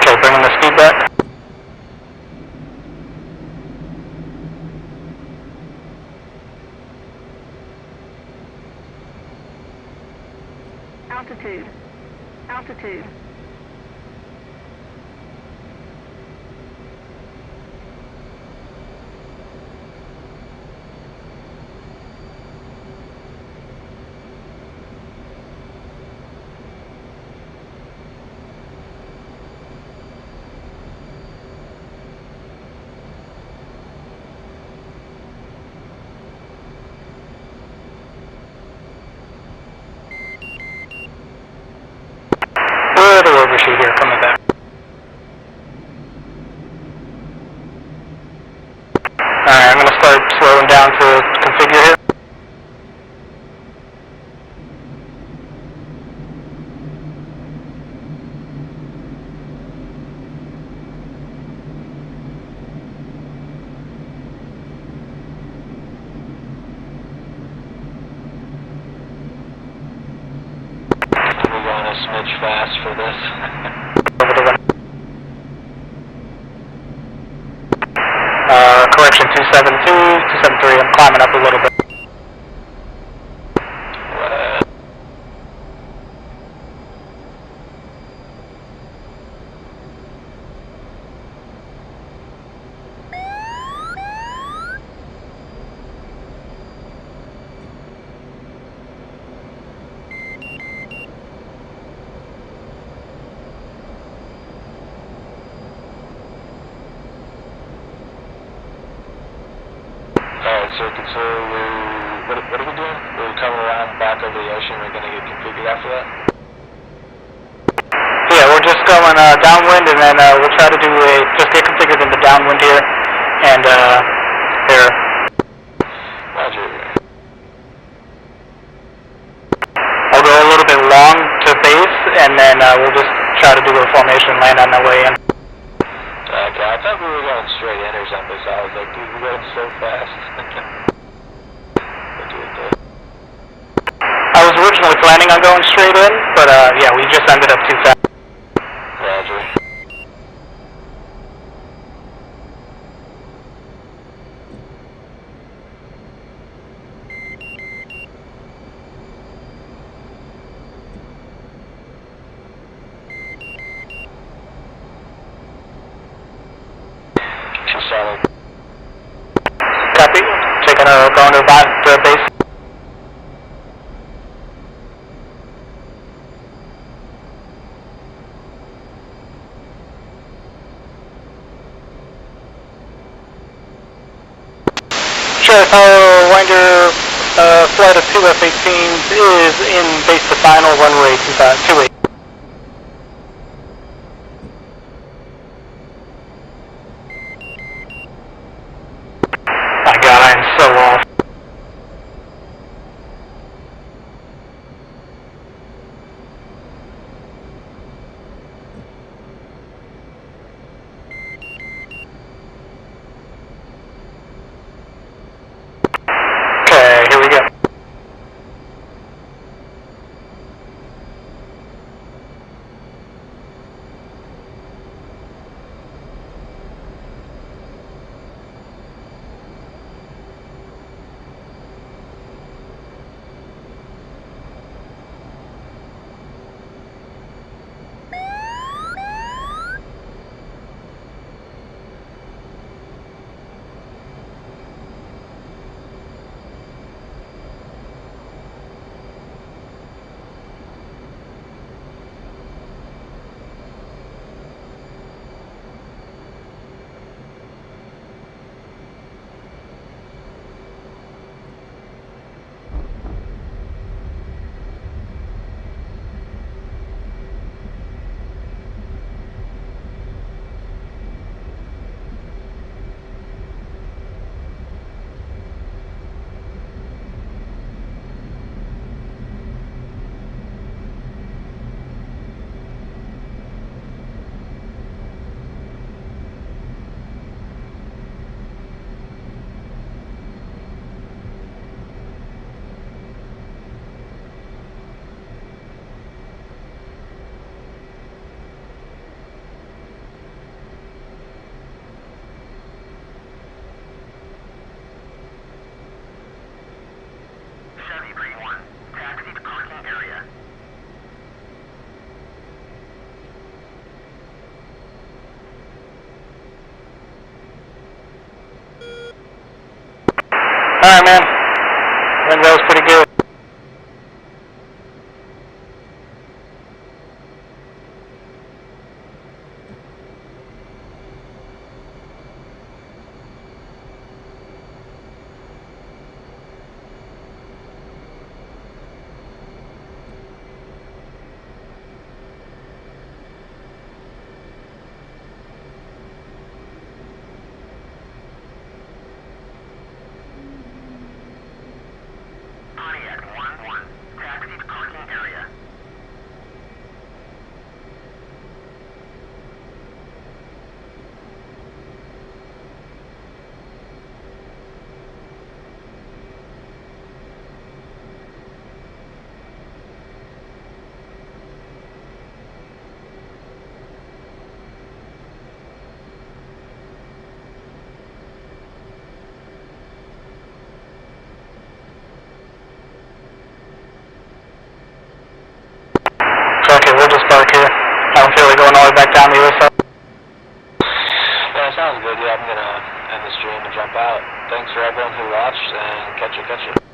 Okay, bringing the speed back. Altitude. Altitude. Little overshoot here, coming back. Alright, I'm gonna start slowing down to configure here. We're going a smidge fast for this. Correction, 272, 273, I'm climbing up a little bit. Alright, circuit, so what are we doing? We're coming around back over the ocean, we're gonna get configured after that? Yeah, we're just going downwind, and then we'll try to do just get configured in the downwind here, and here. Roger. I'll go a little bit long to base, and then we'll just try to do a formation land on the way in. Okay, I thought we were going straight in or something, so I was like, dude, we're going so fast. We'll do it though. I was originally planning on going straight in, but yeah, we just ended up too fast. Roger. going to the base. Sure, so Winder, flight of 2 F-18s is in base to final runway 28. My god, I am so off. Okay, here we go. Alright, man. I think that was pretty good. Okay, we'll just park here. I don't feel like going all the way back down the other side. Yeah, sounds good. Yeah, I'm gonna end the stream and jump out. Thanks for everyone who watched, and catch you.